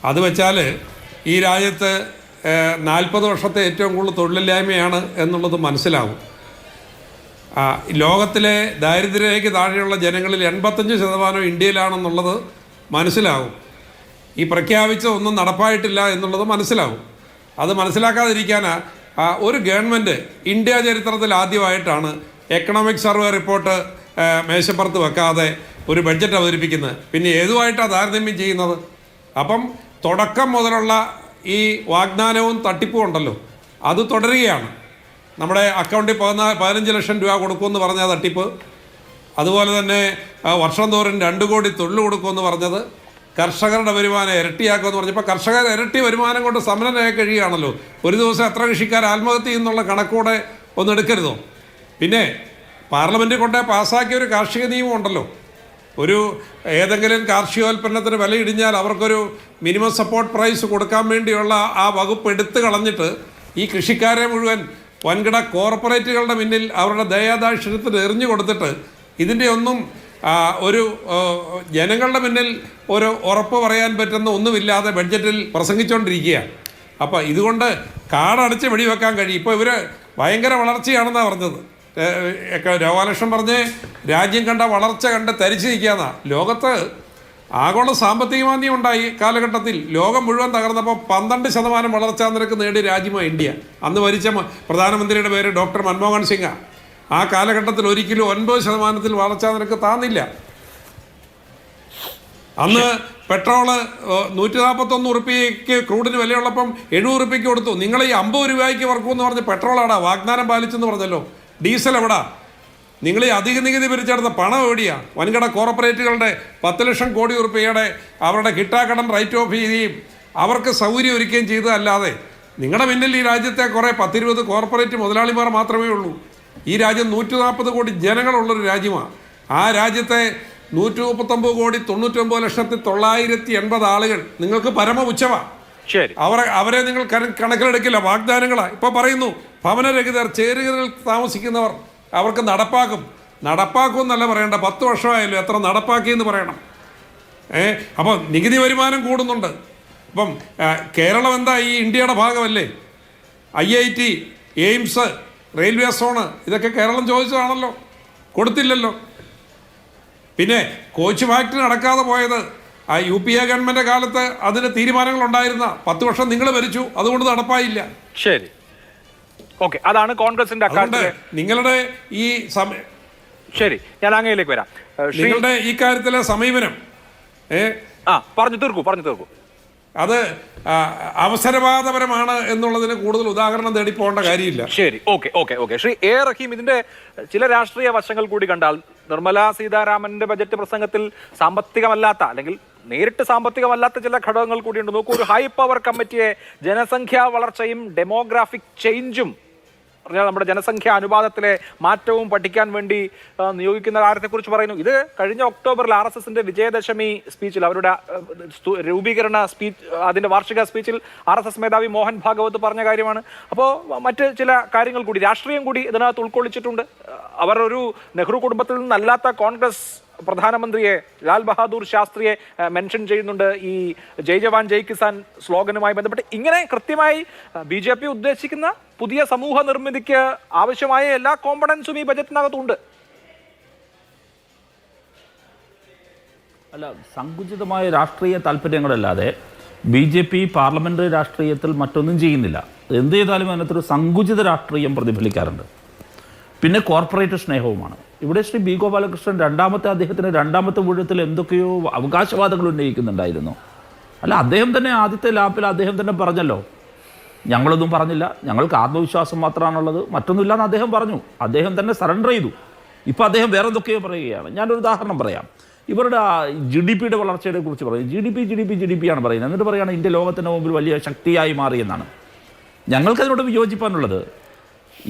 അത് വെച്ചാൽ ഈ രാജ്യത്ത് 40 വർഷത്തെ ഏറ്റവും കൂടുതൽ തൊഴിലില്ലായ്മയാണ് എന്നുള്ളത് മനസ്സിലാവും. ലോകത്തിലെ ദാരിദ്ര്യരേഖയ്ക്ക് താഴെയുള്ള ജനങ്ങളിൽ 85% ഇന്ത്യയിലാണെന്നുള്ളത് മനസ്സിലാവും. ഈ പ്രഖ്യാപിച്ച ഒന്നും നടപ്പായിട്ടില്ല എന്നുള്ളത് മനസ്സിലാവും. അത് മനസ്സിലാക്കാതിരിക്കാനാണ് ഒരു ഗവൺമെൻറ് ഇന്ത്യ ചരിത്രത്തിൽ ആദ്യമായിട്ടാണ് എക്കണോമിക് സർവേ റിപ്പോർട്ട് മേശപ്പുറത്ത് വെക്കാതെ ഒരു ബഡ്ജറ്റ് അവതരിപ്പിക്കുന്നത്. പിന്നെ ഏതുമായിട്ടാണ് താരതമ്യം ചെയ്യുന്നത്? അപ്പം തുടക്കം മുതലുള്ള ഈ വാഗ്ദാനവും തട്ടിപ്പും ഉണ്ടല്ലോ, അത് തുടരുകയാണ്. നമ്മുടെ അക്കൗണ്ടിൽ 15 ലക്ഷം രൂപ കൊടുക്കുമെന്ന് പറഞ്ഞ തട്ടിപ്പ്, അതുപോലെ തന്നെ വർഷം തോറും 2 കോടി തൊഴിൽ കൊടുക്കുമെന്ന് പറഞ്ഞത്, കർഷകരുടെ വരുമാനം ഇരട്ടിയാക്കുമെന്ന് പറഞ്ഞപ്പോൾ കർഷകർ ഇരട്ടി വരുമാനം കൊണ്ട് സമരനായി കഴിയുകയാണല്ലോ. ഒരു ദിവസം എത്ര കൃഷിക്കാർ ആത്മഹത്യ ചെയ്യുന്നുള്ള കണക്കൂടെ ഒന്നും എടുക്കരുതോ? പിന്നെ പാർലമെൻറ്റിൽ കൊണ്ടേ പാസ്സാക്കിയ ഒരു കാർഷിക നിയമം ഉണ്ടല്ലോ. ഒരു ഏതെങ്കിലും കാർഷികോൽപ്പന്നത്തിന് വില ഇടിഞ്ഞാൽ അവർക്കൊരു മിനിമം സപ്പോർട്ട് പ്രൈസ് കൊടുക്കാൻ വേണ്ടിയുള്ള ആ വകുപ്പ് എടുത്തു കളഞ്ഞിട്ട് ഈ കൃഷിക്കാരെ മുഴുവൻ വൻകിട കോർപ്പറേറ്റുകളുടെ മുന്നിൽ അവരുടെ ദയാദാക്ഷിണ്യത്തിന് എറിഞ്ഞു കൊടുത്തിട്ട് ഇതിൻ്റെ ഒന്നും ഒരു ജനങ്ങളുടെ മുന്നിൽ ഒരു ഉറപ്പ് പറയാൻ പറ്റുന്ന ഒന്നുമില്ലാതെ ബഡ്ജറ്റിൽ പ്രസംഗിച്ചുകൊണ്ടിരിക്കുകയാണ്. അപ്പോൾ ഇതുകൊണ്ട് കാടടച്ച് വെടിവെക്കാൻ കഴിയും. ഇപ്പോൾ ഇവർ ഭയങ്കര വളർച്ചയാണെന്നാണ് പറഞ്ഞത്. ഗോപാലകൃഷ്ണൻ പറഞ്ഞ് രാജ്യം കണ്ട വളർച്ച കണ്ട് തരിച്ചു നിൽക്കാന്നാണ്. ലോകത്ത് ആഗോള സാമ്പത്തിക മാന്ദ്യം ഉണ്ടായി കാലഘട്ടത്തിൽ ലോകം മുഴുവൻ തകർന്നപ്പോൾ 12% വളർച്ചാ നിരക്ക് നേടിയ രാജ്യമാണ് ഇന്ത്യ. അന്ന് ഭരിച്ച പ്രധാനമന്ത്രിയുടെ പേര് ഡോക്ടർ മൻമോഹൻ സിംഗാണ്. ആ കാലഘട്ടത്തിൽ ഒരിക്കലും 9% വളർച്ചാ നിരക്ക് താന്നില്ല. അന്ന് പെട്രോള് 141 റുപ്യക്ക് ക്രൂഡിന് വിലയുള്ളപ്പം 70 റുപ്യക്ക് കൊടുത്തു. നിങ്ങൾ ഈ 50 രൂപയ്ക്ക് വർക്കുമെന്ന് പറഞ്ഞ് പെട്രോളാടാ വാഗ്ദാനം പാലിച്ചെന്ന് പറഞ്ഞല്ലോ. ഡീസൽ എവിടാ? നിങ്ങൾ ഈ അധിക നികുതി പിരിച്ചെടുത്ത പണം എവിടെയാണ്? വൻകിട കോർപ്പറേറ്റുകളുടെ 10 ലക്ഷം കോടി റുപ്യയുടെ അവരുടെ കിട്ടാക്കടം റൈറ്റ് ഓഫ് ചെയ്യുകയും അവർക്ക് സൗകര്യം ഒരുക്കുകയും ചെയ്തതല്ലാതെ നിങ്ങളുടെ മുന്നിൽ ഈ രാജ്യത്തെ കുറേ 10-20 കോർപ്പറേറ്റ് മുതലാളിമാർ മാത്രമേ ഉള്ളൂ. ഈ രാജ്യം 140 കോടി ജനങ്ങളുള്ളൊരു രാജ്യമാണ്. ആ രാജ്യത്തെ 139 കോടി 99,980 ആളുകൾ നിങ്ങൾക്ക് പരമ ഉച്ചമാണ്. ശരി, അവരെ നിങ്ങൾ കണക്കിലെടുക്കില്ല. വാഗ്ദാനങ്ങളാണ്. ഇപ്പോൾ പറയുന്നു ഭവനരഹിതർ, ചേരുകളിൽ താമസിക്കുന്നവർ അവർക്ക് നടപ്പാക്കും എന്നല്ല പറയേണ്ട. 10 വർഷമായല്ലോ, എത്ര നടപ്പാക്കിയെന്ന് പറയണം. അപ്പോൾ നികുതി വരുമാനം കൂടുന്നുണ്ട്. അപ്പം കേരളം എന്താ ഈ ഇന്ത്യയുടെ ഭാഗമല്ലേ? IIT, എയിംസ്, റെയിൽവേ സോണ് ഇതൊക്കെ കേരളം ചോദിച്ചതാണല്ലോ, കൊടുത്തില്ലല്ലോ. പിന്നെ കോച്ച് ഫാക്ടറി നടക്കാതെ പോയത് UPA ഗവൺമെന്റ് കാലത്ത് അതിന് തീരുമാനങ്ങളുണ്ടായിരുന്ന 10 വർഷം നിങ്ങൾ ഭരിച്ചു, അതുകൊണ്ട് നടപ്പായില്ല. ശരി, ഓക്കെ, അതാണ് കോൺഗ്രസിന്റെ നിങ്ങളുടെ ഈ ശരി, ഞാൻ അങ്ങയിലേക്ക് വരാം. നിങ്ങളുടെ ഈ കാര്യത്തിലെ സമീപനം പറഞ്ഞു തീർക്കൂ. അത് അവസരവാദപരമാണ് എന്നുള്ളതിന് കൂടുതൽ ഉദാഹരണം തേടി പോകേണ്ട കാര്യമില്ല. ശരി, ഓക്കെ. ശ്രീ A. റഹീം, ഇതിന്റെ ചില രാഷ്ട്രീയ വശങ്ങൾ കൂടി കണ്ടാൽ നിർമ്മല സീതാരാമന്റെ ബജറ്റ് പ്രസംഗത്തിൽ സാമ്പത്തികമല്ലാത്ത അല്ലെങ്കിൽ നേരിട്ട് സാമ്പത്തികമല്ലാത്ത ചില ഘടകങ്ങൾ കൂടിയുണ്ട്. നോക്കൂ, ഒരു ഹൈ പവർ കമ്മിറ്റിയെ ജനസംഖ്യാ വളർച്ചയും ഡെമോഗ്രാഫിക് ചേഞ്ചും പറഞ്ഞാൽ നമ്മുടെ ജനസംഖ്യാ അനുപാതത്തിലെ മാറ്റവും പഠിക്കാൻ വേണ്ടി നിയോഗിക്കുന്ന കാര്യത്തെക്കുറിച്ച് പറയുന്നു. ഇത് കഴിഞ്ഞ ഒക്ടോബറിൽ RSSന്റെ വിജയദശമി സ്പീച്ചിൽ, അവരുടെ രൂപീകരണ സ്പീച്ച്, അതിന്റെ വാർഷിക സ്പീച്ചിൽ RSS മേധാവി മോഹൻ ഭാഗവത് പറഞ്ഞ കാര്യമാണ്. അപ്പോൾ മറ്റ് ചില കാര്യങ്ങൾ കൂടി, രാഷ്ട്രീയം കൂടി ഇതിനകത്ത് ഉൾക്കൊള്ളിച്ചിട്ടുണ്ട്. അവർ ഒരു നെഹ്റു കുടുംബത്തിൽ നിന്നല്ലാത്ത കോൺഗ്രസ് പ്രധാനമന്ത്രിയെ, ലാൽ ബഹാദൂർ ശാസ്ത്രിയെ മെൻഷൻ ചെയ്യുന്നുണ്ട് ഈ ജയ് ജവാൻ ജയ് കിസാൻ സ്ലോഗനുമായി ബന്ധപ്പെട്ട്. ഇങ്ങനെ കൃത്യമായി BJP ഉദ്ദേശിക്കുന്ന പുതിയ സമൂഹ നിർമ്മിതിക്ക് ആവശ്യമായ എല്ലാ കോമ്പണൻസും ഈ ബജറ്റിനകത്തുണ്ട്. അല്ല, സങ്കുചിതമായ രാഷ്ട്രീയ താല്പര്യങ്ങളല്ലാതെ BJP പാർലമെൻ്ററി രാഷ്ട്രീയത്തിൽ മറ്റൊന്നും ചെയ്യുന്നില്ല. എന്ത് ചെയ്താലും അതിനകത്തൊരു സങ്കുചിത രാഷ്ട്രീയം പ്രതിഫലിക്കാറുണ്ട്. പിന്നെ കോർപ്പറേറ്റ് സ്നേഹവുമാണ്. ഇവിടെ ശ്രീ B. ഗോപാലകൃഷ്ണൻ അദ്ദേഹത്തിന് രണ്ടാമത്തെ ഊഴത്തിൽ എന്തൊക്കെയോ അവകാശവാദങ്ങൾ ഉന്നയിക്കുന്നുണ്ടായിരുന്നു. അല്ല, അദ്ദേഹം തന്നെ ആദ്യത്തെ ലാപ്പിൽ അദ്ദേഹം തന്നെ പറഞ്ഞല്ലോ, ഞങ്ങളൊന്നും പറഞ്ഞില്ല, ഞങ്ങൾക്ക് ആത്മവിശ്വാസം മാത്രമാണുള്ളത്, മറ്റൊന്നുമില്ലെന്ന് അദ്ദേഹം പറഞ്ഞു. അദ്ദേഹം തന്നെ സറണ്ടർ ചെയ്തു. ഇപ്പോൾ അദ്ദേഹം വേറെ എന്തൊക്കെയോ പറയുകയാണ്. ഞാനൊരു ഉദാഹരണം പറയാം. ഇവരുടെ GDPയുടെ വളർച്ചയെ കുറിച്ച് പറയും. GDP ആണ് പറയുന്നത്. എന്നിട്ട് പറയുകയാണ് ഇന്ത്യ ലോകത്തിൻ്റെ മുമ്പിൽ വലിയ ശക്തിയായി മാറിയെന്നാണ്. ഞങ്ങൾക്കതിനോട് വിയോജിപ്പാനുള്ളത്,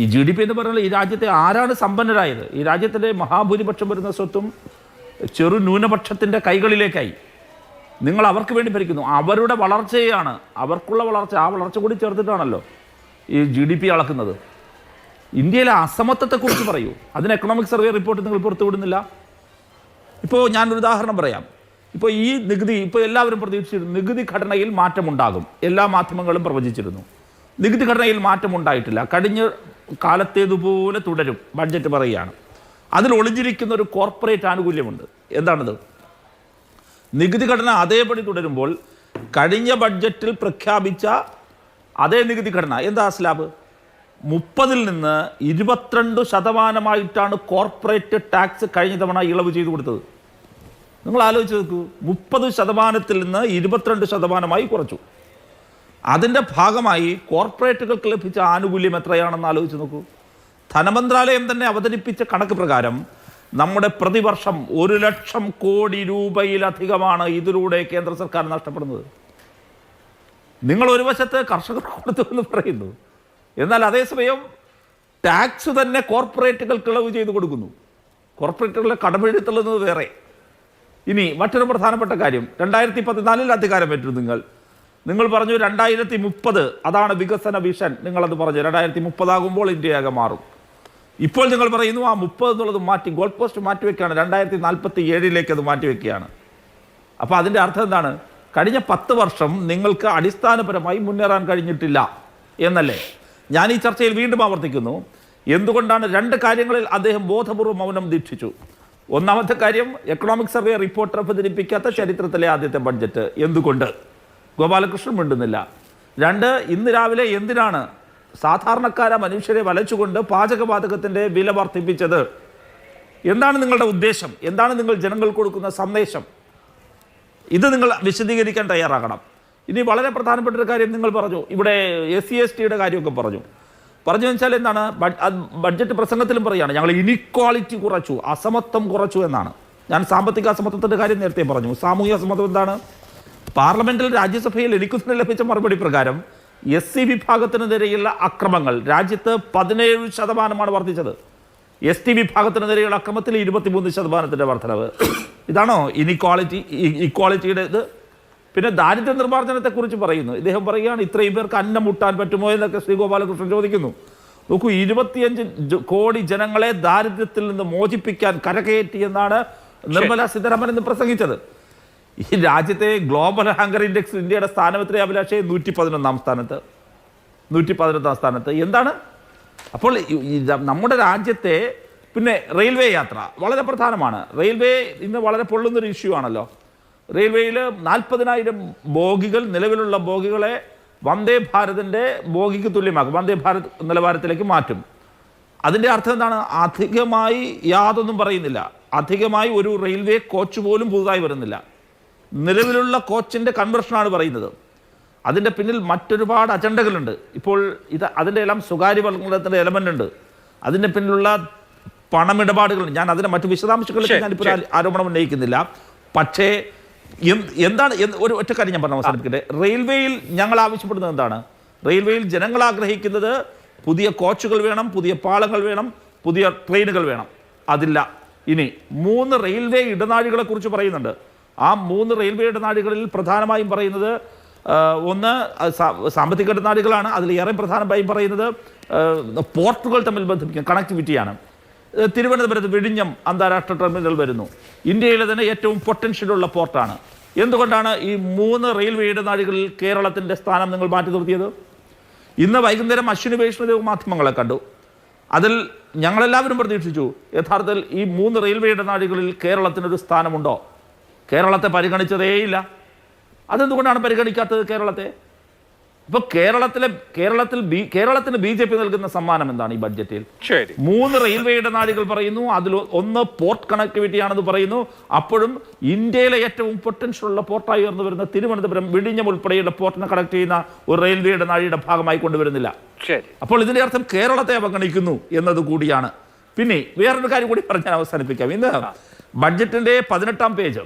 ഈ GDP എന്ന് പറയുന്നത് ഈ രാജ്യത്തെ ആരാണ് സമ്പന്നരായത്? ഈ രാജ്യത്തിൻ്റെ മഹാഭൂരിപക്ഷം വരുന്ന സ്വത്തും ചെറു ന്യൂനപക്ഷത്തിൻ്റെ കൈകളിലേക്കായി. നിങ്ങൾ അവർക്ക് വേണ്ടി ഭരിക്കുന്നു. അവരുടെ വളർച്ചയാണ്, അവർക്കുള്ള വളർച്ച, ആ വളർച്ച കൂടി ചേർത്തിട്ടാണല്ലോ ഈ GDP അളക്കുന്നത്. ഇന്ത്യയിലെ അസമത്വത്തെക്കുറിച്ച് പറയൂ. അതിന് എക്കണോമിക് സർവേ റിപ്പോർട്ട് നിങ്ങൾ പുറത്തുവിടുന്നില്ല. ഇപ്പോൾ ഞാനൊരു ഉദാഹരണം പറയാം. ഇപ്പോൾ ഈ നികുതി, ഇപ്പോൾ എല്ലാവരും പ്രതീക്ഷിച്ചിരുന്നു നികുതി ഘടനയിൽ മാറ്റമുണ്ടാകും. എല്ലാ മാധ്യമങ്ങളും പ്രവചിച്ചിരുന്നു. നികുതി ഘടനയിൽ മാറ്റമുണ്ടായിട്ടില്ല. കഴിഞ്ഞ കാലത്തേതുപോലെ തുടരും. ബഡ്ജറ്റ് പറയുകയാണ്. അതിൽ ഒളിഞ്ഞിരിക്കുന്ന ഒരു കോർപ്പറേറ്റ് ആനുകൂല്യമുണ്ട്. എന്താണത്? നികുതി ഘടന അതേപടി തുടരുമ്പോൾ കഴിഞ്ഞ ബഡ്ജറ്റിൽ പ്രഖ്യാപിച്ച അതേ നികുതി ഘടന എന്താ സ്ലാബ്? 30-ൽ നിന്ന് 22% കോർപ്പറേറ്റ് ടാക്സ് കഴിഞ്ഞ തവണ ഇളവ് ചെയ്തു കൊടുത്തത്. നിങ്ങൾ ആലോചിച്ച് നോക്കൂ. 30% നിന്ന് 22% കുറച്ചു. അതിൻ്റെ ഭാഗമായി കോർപ്പറേറ്റുകൾക്ക് ലഭിച്ച ആനുകൂല്യം എത്രയാണെന്ന് ആലോചിച്ച് നോക്കൂ. ധനമന്ത്രാലയം തന്നെ അവതരിപ്പിച്ച കണക്ക് പ്രകാരം നമ്മുടെ പ്രതിവർഷം 1 ലക്ഷം കോടി രൂപയിലധികമാണ് ഇതിലൂടെ കേന്ദ്ര സർക്കാർ നഷ്ടപ്പെടുന്നത്. നിങ്ങൾ ഒരു വശത്ത് കർഷകർക്ക് കൊടുത്തു എന്ന് പറയുന്നു, എന്നാൽ അതേസമയം ടാക്സ് തന്നെ കോർപ്പറേറ്റുകൾക്ക് ഇളവ് ചെയ്തു കൊടുക്കുന്നു. കോർപ്പറേറ്റുകളെ കടമെഴുത്തുള്ളത് വേറെ. ഇനി മറ്റൊരു പ്രധാനപ്പെട്ട കാര്യം, 2014 അധികാരമേറ്റു നിങ്ങൾ പറഞ്ഞു 2030 അതാണ് വികസന വിഷൻ. നിങ്ങളത് പറഞ്ഞു 2030 ആകുമ്പോൾ ഇന്ത്യയാകെ മാറും. ഇപ്പോൾ നിങ്ങൾ പറയുന്നു ആ 30 എന്നുള്ളത് മാറ്റി, ഗോൾ പോസ്റ്റ് മാറ്റിവെക്കുകയാണ്, 2047 അത് മാറ്റിവെക്കുകയാണ്. അപ്പോൾ അതിൻ്റെ അർത്ഥം എന്താണ്? കഴിഞ്ഞ 10 വർഷം നിങ്ങൾക്ക് അടിസ്ഥാനപരമായി മുന്നേറാൻ കഴിഞ്ഞിട്ടില്ല എന്നല്ലേ? ഞാൻ ഈ ചർച്ചയിൽ വീണ്ടും ആവർത്തിക്കുന്നു. എന്തുകൊണ്ടാണ് 2 കാര്യങ്ങളിൽ അദ്ദേഹം ബോധപൂർവ്വം മൗനം ദീക്ഷിച്ചു. ഒന്നാമത്തെ കാര്യം, എക്കണോമിക് സർവേ റിപ്പോർട്ട് അവതരിപ്പിക്കാത്ത ചരിത്രത്തിലെ ആദ്യത്തെ ബഡ്ജറ്റ്. എന്തുകൊണ്ട്? ഗോപാലകൃഷ്ണൻ മിണ്ടുന്നില്ല. 2, ഇന്ന് രാവിലെ എന്തിനാണ് സാധാരണക്കാര മനുഷ്യരെ വലച്ചുകൊണ്ട് പാചകവാതകത്തിൻ്റെ വില വർദ്ധിപ്പിച്ചത്? എന്താണ് നിങ്ങളുടെ ഉദ്ദേശം? എന്താണ് നിങ്ങൾ ജനങ്ങൾക്ക് കൊടുക്കുന്ന സന്ദേശം? ഇത് നിങ്ങൾ വിശദീകരിക്കാൻ തയ്യാറാകണം. ഇനി വളരെ പ്രധാനപ്പെട്ട ഒരു കാര്യം നിങ്ങൾ പറഞ്ഞു, ഇവിടെ SC/STയുടെ കാര്യമൊക്കെ പറഞ്ഞു വെച്ചാൽ എന്താണ്? ബഡ്ജറ്റ് പ്രസംഗത്തിലും പറയുകയാണ് ഞങ്ങൾ ഇനിക്വാളിറ്റി കുറച്ചു, അസമത്വം കുറച്ചു എന്നാണ്. ഞാൻ സാമ്പത്തിക അസമത്വത്തിൻ്റെ കാര്യം നേരത്തെ പറഞ്ഞു. സാമൂഹിക അസമത്വം എന്താണ്? പാർലമെന്റിൽ രാജ്യസഭയിൽ എനിക്ക് ലഭിച്ച മറുപടി പ്രകാരം SC വിഭാഗത്തിന് നേരെയുള്ള അക്രമങ്ങൾ രാജ്യത്ത് 17% വർദ്ധിച്ചത്. ST വിഭാഗത്തിന് നേരെയുള്ള അക്രമത്തിൽ 23% വർധനവ്. ഇതാണോ ഇക്വാളിറ്റിയുടെ ഇത്? പിന്നെ ദാരിദ്ര്യ നിർമ്മാർജ്ജനത്തെക്കുറിച്ച് പറയുന്നു. ഇദ്ദേഹം പറയുകയാണ് ഇത്രയും പേർക്ക് അന്നം മുട്ടാൻ പറ്റുമോ എന്നൊക്കെ ശ്രീ ഗോപാലകൃഷ്ണൻ ചോദിക്കുന്നു. നോക്കൂ, 25 കോടി ജനങ്ങളെ ദാരിദ്ര്യത്തിൽ നിന്ന് മോചിപ്പിക്കാൻ കരകയറ്റി എന്നാണ് നിർമ്മല സീതാരാമൻ ഇന്ന് പ്രസംഗിച്ചത്. ഈ രാജ്യത്തെ ഗ്ലോബൽ ഹങ്കർ ഇൻഡെക്സ് ഇന്ത്യയുടെ സ്ഥാനം എത്ര അഭിലാഷേ? 111 സ്ഥാനത്ത്. 111 സ്ഥാനത്ത്. എന്താണ്? അപ്പോൾ നമ്മുടെ രാജ്യത്തെ പിന്നെ റെയിൽവേ യാത്ര വളരെ പ്രധാനമാണ്. റെയിൽവേ ഇന്ന് വളരെ പൊള്ളുന്നൊരു ഇഷ്യൂ ആണല്ലോ. റെയിൽവേയിൽ 40,000 ബോഗികൾ, നിലവിലുള്ള ബോഗികളെ വന്ദേ ഭാരതിൻ്റെ ബോഗിക്ക് തുല്യമാക്കും, വന്ദേ ഭാരത് നിലവാരത്തിലേക്ക് മാറ്റും. അതിൻ്റെ അർത്ഥം എന്താണ്? അധികമായി യാതൊന്നും പറയുന്നില്ല. അധികമായി ഒരു റെയിൽവേ കോച്ച് പോലും പുതുതായി വരുന്നില്ല. നിലവിലുള്ള കോച്ചിൻ്റെ കൺവെർഷനാണ് പറയുന്നത്. അതിൻ്റെ പിന്നിൽ മറ്റൊരുപാട് അജണ്ടകളുണ്ട്. ഇപ്പോൾ അതിൻ്റെ എല്ലാം സ്വകാര്യവൽക്കരണത്തിൻ്റെ എലമെൻ്റ് ഉണ്ട്. അതിൻ്റെ പിന്നിലുള്ള പണമിടപാടുകൾ, ഞാൻ അതിൻ്റെ മറ്റു വിശദാംശങ്ങളിലേക്ക് ഞാനിപ്പോൾ ആരോപണം ഉന്നയിക്കുന്നില്ല. പക്ഷേ എന്താണ് ഒരു ഒറ്റ കാര്യം ഞാൻ പറഞ്ഞ അവസാനിപ്പിക്കട്ടെ. റെയിൽവേയിൽ ഞങ്ങൾ ആവശ്യപ്പെടുന്നത് എന്താണ്? റെയിൽവേയിൽ ജനങ്ങൾ ആഗ്രഹിക്കുന്നത് പുതിയ കോച്ചുകൾ വേണം, പുതിയ പാളങ്ങൾ വേണം, പുതിയ ട്രെയിനുകൾ വേണം. അതില്ല. ഇനി 3 റെയിൽവേ ഇടനാഴികളെ കുറിച്ച് പറയുന്നുണ്ട്. ആ 3 റെയിൽവേ ഇടനാഴികളിൽ പ്രധാനമായും പറയുന്നത് ഒന്ന് സാമ്പത്തിക ഇടനാഴികളാണ്. അതിൽ ഏറെ പ്രധാനമായും പറയുന്നത് പോർട്ടുകൾ തമ്മിൽ ബന്ധിപ്പിക്കുന്ന കണക്ടിവിറ്റിയാണ്. തിരുവനന്തപുരത്ത് വിഴിഞ്ഞം അന്താരാഷ്ട്ര ടെർമിനൽ വരുന്നു. ഇന്ത്യയിലെ തന്നെ ഏറ്റവും പൊട്ടൻഷ്യലുള്ള പോർട്ടാണ്. എന്തുകൊണ്ടാണ് ഈ 3 റെയിൽവേ ഇടനാഴികളിൽ കേരളത്തിൻ്റെ സ്ഥാനം നിങ്ങൾ മാറ്റി നിർത്തിയത്? ഇന്ന് വൈകുന്നേരം അശ്വിനി വൈഷ്ണദേവ് മാധ്യമങ്ങളെ കണ്ടു. അതിൽ ഞങ്ങളെല്ലാവരും പ്രതീക്ഷിച്ചു യഥാർത്ഥത്തിൽ ഈ 3 റെയിൽവേ ഇടനാഴികളിൽ കേരളത്തിനൊരു സ്ഥാനമുണ്ടോ? കേരളത്തെ പരിഗണിച്ചതേയില്ല. അതെന്തുകൊണ്ടാണ് പരിഗണിക്കാത്തത് കേരളത്തെ? ഇപ്പോൾ കേരളത്തിന് BJP നൽകുന്ന സമ്മാനം എന്താണ് ഈ ബഡ്ജറ്റിൽ? 3 റെയിൽവേ ഇടനാഴികൾ പറയുന്നു, അതിൽ ഒന്ന് പോർട്ട് കണക്ടിവിറ്റി ആണെന്ന് പറയുന്നു. അപ്പോഴും ഇന്ത്യയിലെ ഏറ്റവും പൊട്ടൻഷ്യൽ ഉള്ള പോർട്ടായി ഉയർന്നു വരുന്ന തിരുവനന്തപുരം വിഴിഞ്ഞം ഉൾപ്പെടെയുള്ള പോർട്ടിനെ കണക്ട് ചെയ്യുന്ന ഒരു റെയിൽവേ ഇടനാഴിയുടെ ഭാഗമായി കൊണ്ടുവരുന്നില്ല. അപ്പോൾ ഇതിന്റെ അർത്ഥം കേരളത്തെ അവഗണിക്കുന്നു എന്നത് കൂടിയാണ്. പിന്നെ വേറൊരു കാര്യം കൂടി പറഞ്ഞാൽ അവസാനിപ്പിക്കാം. ഇന്ന് ബഡ്ജറ്റിന്റെ 18-ാം പേജ്,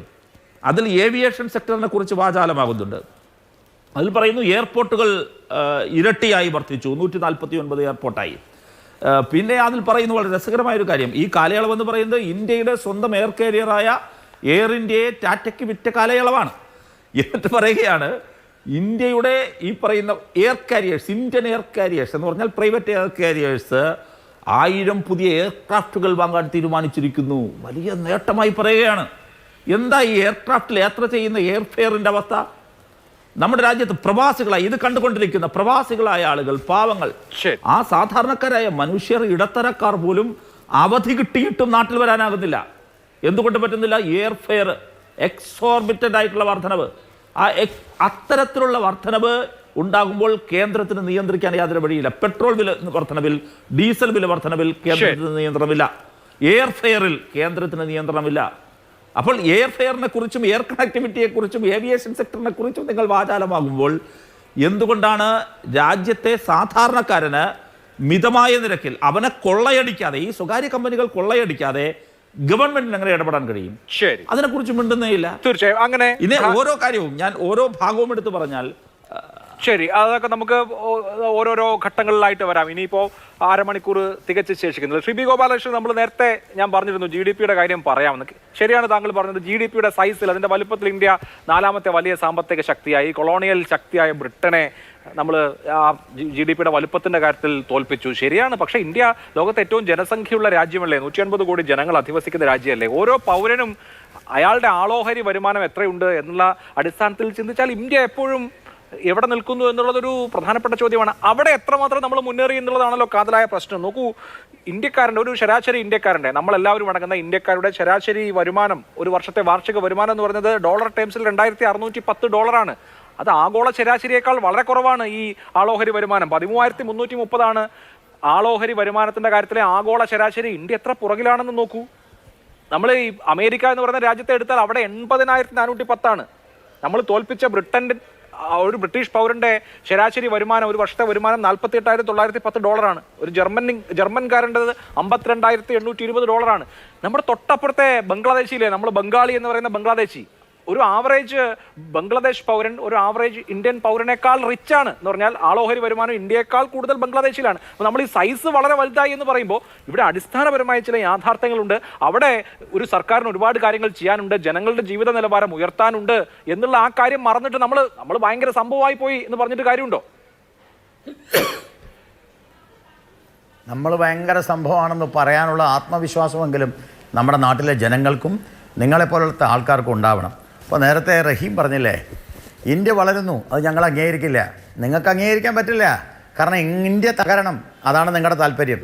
അതിൽ ഏവിയേഷൻ സെക്ടറിനെ കുറിച്ച് വാചാലമാകുന്നുണ്ട്. അതിൽ പറയുന്നു എയർപോർട്ടുകൾ ഇരട്ടിയായി വർദ്ധിച്ചു, 149 എയർപോർട്ടായി. പിന്നെ അതിൽ പറയുന്നു വളരെ രസകരമായൊരു കാര്യം, ഈ കാലയളവെന്ന് പറയുന്നത് ഇന്ത്യയുടെ സ്വന്തം എയർ കാരിയറായ എയർ ഇന്ത്യയെ ടാറ്റയ്ക്ക് വിറ്റ കാലയളവാണ്. എന്നിട്ട് പറയുകയാണ് ഇന്ത്യയുടെ ഈ പറയുന്ന air carriers, Indian air carriers എന്ന് പറഞ്ഞാൽ പ്രൈവറ്റ് എയർ കാരിയേഴ്സ് 1000 പുതിയ എയർക്രാഫ്റ്റുകൾ വാങ്ങാൻ തീരുമാനിച്ചിരിക്കുന്നു. വലിയ നേട്ടമായി പറയുകയാണ്. എന്താ ഈ എയർക്രാഫ്റ്റിൽ യാത്ര ചെയ്യുന്ന എയർഫെയറിൻ്റെ അവസ്ഥ? നമ്മുടെ രാജ്യത്ത് പ്രവാസികളായി ഇത് കണ്ടുകൊണ്ടിരിക്കുന്ന പ്രവാസികളായ ആളുകൾ, പാവങ്ങൾ, ആ സാധാരണക്കാരായ മനുഷ്യർ, ഇടത്തരക്കാർ പോലും അവധി കിട്ടിയിട്ടും നാട്ടിൽ വരാനാകുന്നില്ല. എന്തുകൊണ്ട് പറ്റുന്നില്ല? എയർഫെയർ എക്സോർബിറ്റഡ് ആയിട്ടുള്ള വർധനവ്. അത്തരത്തിലുള്ള വർധനവ് ഉണ്ടാകുമ്പോൾ കേന്ദ്രത്തിന് നിയന്ത്രിക്കാൻ യാതൊരു വഴിയില്ല. പെട്രോൾ വില വർധനവിൽ, ഡീസൽ വില വർധനവിൽ കേന്ദ്രത്തിന് നിയന്ത്രണമില്ല. എയർഫെയറിൽ കേന്ദ്രത്തിന് നിയന്ത്രണമില്ല. അപ്പോൾ എയർഫെയറിനെ കുറിച്ചും എയർ കണക്ടിവിറ്റിയെ കുറിച്ചും ഏവിയേഷൻ സെക്ടറിനെ കുറിച്ചും നിങ്ങൾ വാചാലമാകുമ്പോൾ എന്തുകൊണ്ടാണ് രാജ്യത്തെ സാധാരണക്കാരന് മിതമായ നിരക്കിൽ അവനെ കൊള്ളയടിക്കാതെ, ഈ സ്വകാര്യ കമ്പനികൾ കൊള്ളയടിക്കാതെ ഗവൺമെന്റിന് എങ്ങനെ ഇടപെടാൻ കഴിയും? അതിനെക്കുറിച്ച് മിണ്ടുന്നേ ഇല്ല. തീർച്ചയായും അങ്ങനെ ഇനി ഓരോ കാര്യവും ഞാൻ ഓരോ ഭാഗവും എടുത്ത് പറഞ്ഞാൽ ശരി, അതൊക്കെ നമുക്ക് ഓരോരോ ഘട്ടങ്ങളിലായിട്ട് വരാം. ഇനിയിപ്പോൾ അരമണിക്കൂർ തികച്ച് ശേഷിക്കുന്നില്ല. ശ്രീ ബി ഗോപാലകൃഷ്ണൻ, നമ്മൾ നേരത്തെ ഞാൻ പറഞ്ഞിരുന്നു GDP-യുടെ കാര്യം പറയാമെന്ന്. ശരിയാണ് താങ്കൾ പറഞ്ഞത്. GDP-യുടെ സൈസിൽ, അതിൻ്റെ വലുപ്പത്തിൽ ഇന്ത്യ 4ാമത്തെ വലിയ സാമ്പത്തിക ശക്തിയായി. കൊളോണിയൽ ശക്തിയായ ബ്രിട്ടനെ നമ്മൾ GDP-യുടെ വലുപ്പത്തിൻ്റെ കാര്യത്തിൽ തോൽപ്പിച്ചു. ശരിയാണ്. പക്ഷേ ഇന്ത്യ ലോകത്തെ ഏറ്റവും ജനസംഖ്യയുള്ള രാജ്യമല്ലേ? 150 കോടി ജനങ്ങൾ അധിവസിക്കുന്ന രാജ്യമല്ലേ? ഓരോ പൗരനും അയാളുടെ ആളോഹരി വരുമാനം എത്രയുണ്ട് എന്നുള്ള അടിസ്ഥാനത്തിൽ ചിന്തിച്ചാൽ ഇന്ത്യ എപ്പോഴും എവിടെ നിൽക്കുന്നു എന്നുള്ളതൊരു പ്രധാനപ്പെട്ട ചോദ്യമാണ്. അവിടെ എത്രമാത്രം നമ്മൾ മുന്നേറി എന്നുള്ളതാണല്ലോ കാതലായ പ്രശ്നം. നോക്കൂ, ഇന്ത്യക്കാരൻ്റെ ഒരു ശരാശരി ഇന്ത്യക്കാരൻ്റെ, നമ്മളെല്ലാവരും അടങ്ങുന്ന ഇന്ത്യക്കാരുടെ ശരാശരി വരുമാനം, ഒരു വർഷത്തെ വാർഷിക വരുമാനം എന്ന് പറയുന്നത് ഡോളർ ടേംസിൽ $2610. അത് ആഗോള ശരാശരിയേക്കാൾ വളരെ കുറവാണ്. ഈ ആളോഹരി വരുമാനം 13,330 ആളോഹരി വരുമാനത്തിൻ്റെ കാര്യത്തിലെ ആഗോള ശരാശരി. ഇന്ത്യ എത്ര പുറകിലാണെന്ന് നോക്കൂ. നമ്മൾ ഈ അമേരിക്ക എന്ന് പറയുന്ന രാജ്യത്തെ എടുത്താൽ അവിടെ 80,410. നമ്മൾ തോൽപ്പിച്ച ബ്രിട്ടൻ്റെ ഒരു ബ്രിട്ടീഷ് പൗരന്റെ ശരാശരി വരുമാനം, ഒരു വർഷത്തെ വരുമാനം $48,910. ഒരു ജർമ്മൻകാരൻ്റെത് $52,820. നമ്മുടെ തൊട്ടപ്പുറത്തെ ബംഗ്ലാദേശിയിലെ, നമ്മൾ ബംഗാളി എന്ന് പറയുന്ന ബംഗ്ലാദേശി, ഒരു ആവറേജ് ബംഗ്ലാദേശ് പൗരൻ ഒരു ആവറേജ് ഇന്ത്യൻ പൗരനേക്കാൾ റിച്ച് ആണ് എന്ന് പറഞ്ഞാൽ ആളോഹരി വരുമാനം ഇന്ത്യയേക്കാൾ കൂടുതൽ ബംഗ്ലാദേശിലാണ്. അപ്പോൾ നമ്മൾ ഈ സൈസ് വളരെ വലുതായി എന്ന് പറയുമ്പോൾ ഇവിടെ അടിസ്ഥാനപരമായ ചില യാഥാർത്ഥ്യങ്ങളുണ്ട്. അവിടെ ഒരു സർക്കാരിന് ഒരുപാട് കാര്യങ്ങൾ ചെയ്യാനുണ്ട്, ജനങ്ങളുടെ ജീവിത നിലവാരം ഉയർത്താനുണ്ട് എന്നുള്ള ആ കാര്യം മറന്നിട്ട് നമ്മൾ ഭയങ്കര സംഭവമായി പോയി എന്ന് പറഞ്ഞിട്ട് കാര്യമുണ്ടോ? നമ്മൾ ഭയങ്കര സംഭവമാണെന്ന് പറയാനുള്ള ആത്മവിശ്വാസമെങ്കിലും നമ്മുടെ നാട്ടിലെ ജനങ്ങൾക്കും നിങ്ങളെപ്പോലത്തെ ആൾക്കാർക്കും ഉണ്ടാവണം. അപ്പോൾ നേരത്തെ റഹീം പറഞ്ഞില്ലേ, ഇന്ത്യ വളരുന്നു, അത് ഞങ്ങൾ അംഗീകരിക്കില്ല. നിങ്ങൾക്ക് അംഗീകരിക്കാൻ പറ്റില്ല, കാരണം ഇന്ത്യ തകരണം, അതാണ് നിങ്ങളുടെ താല്പര്യം.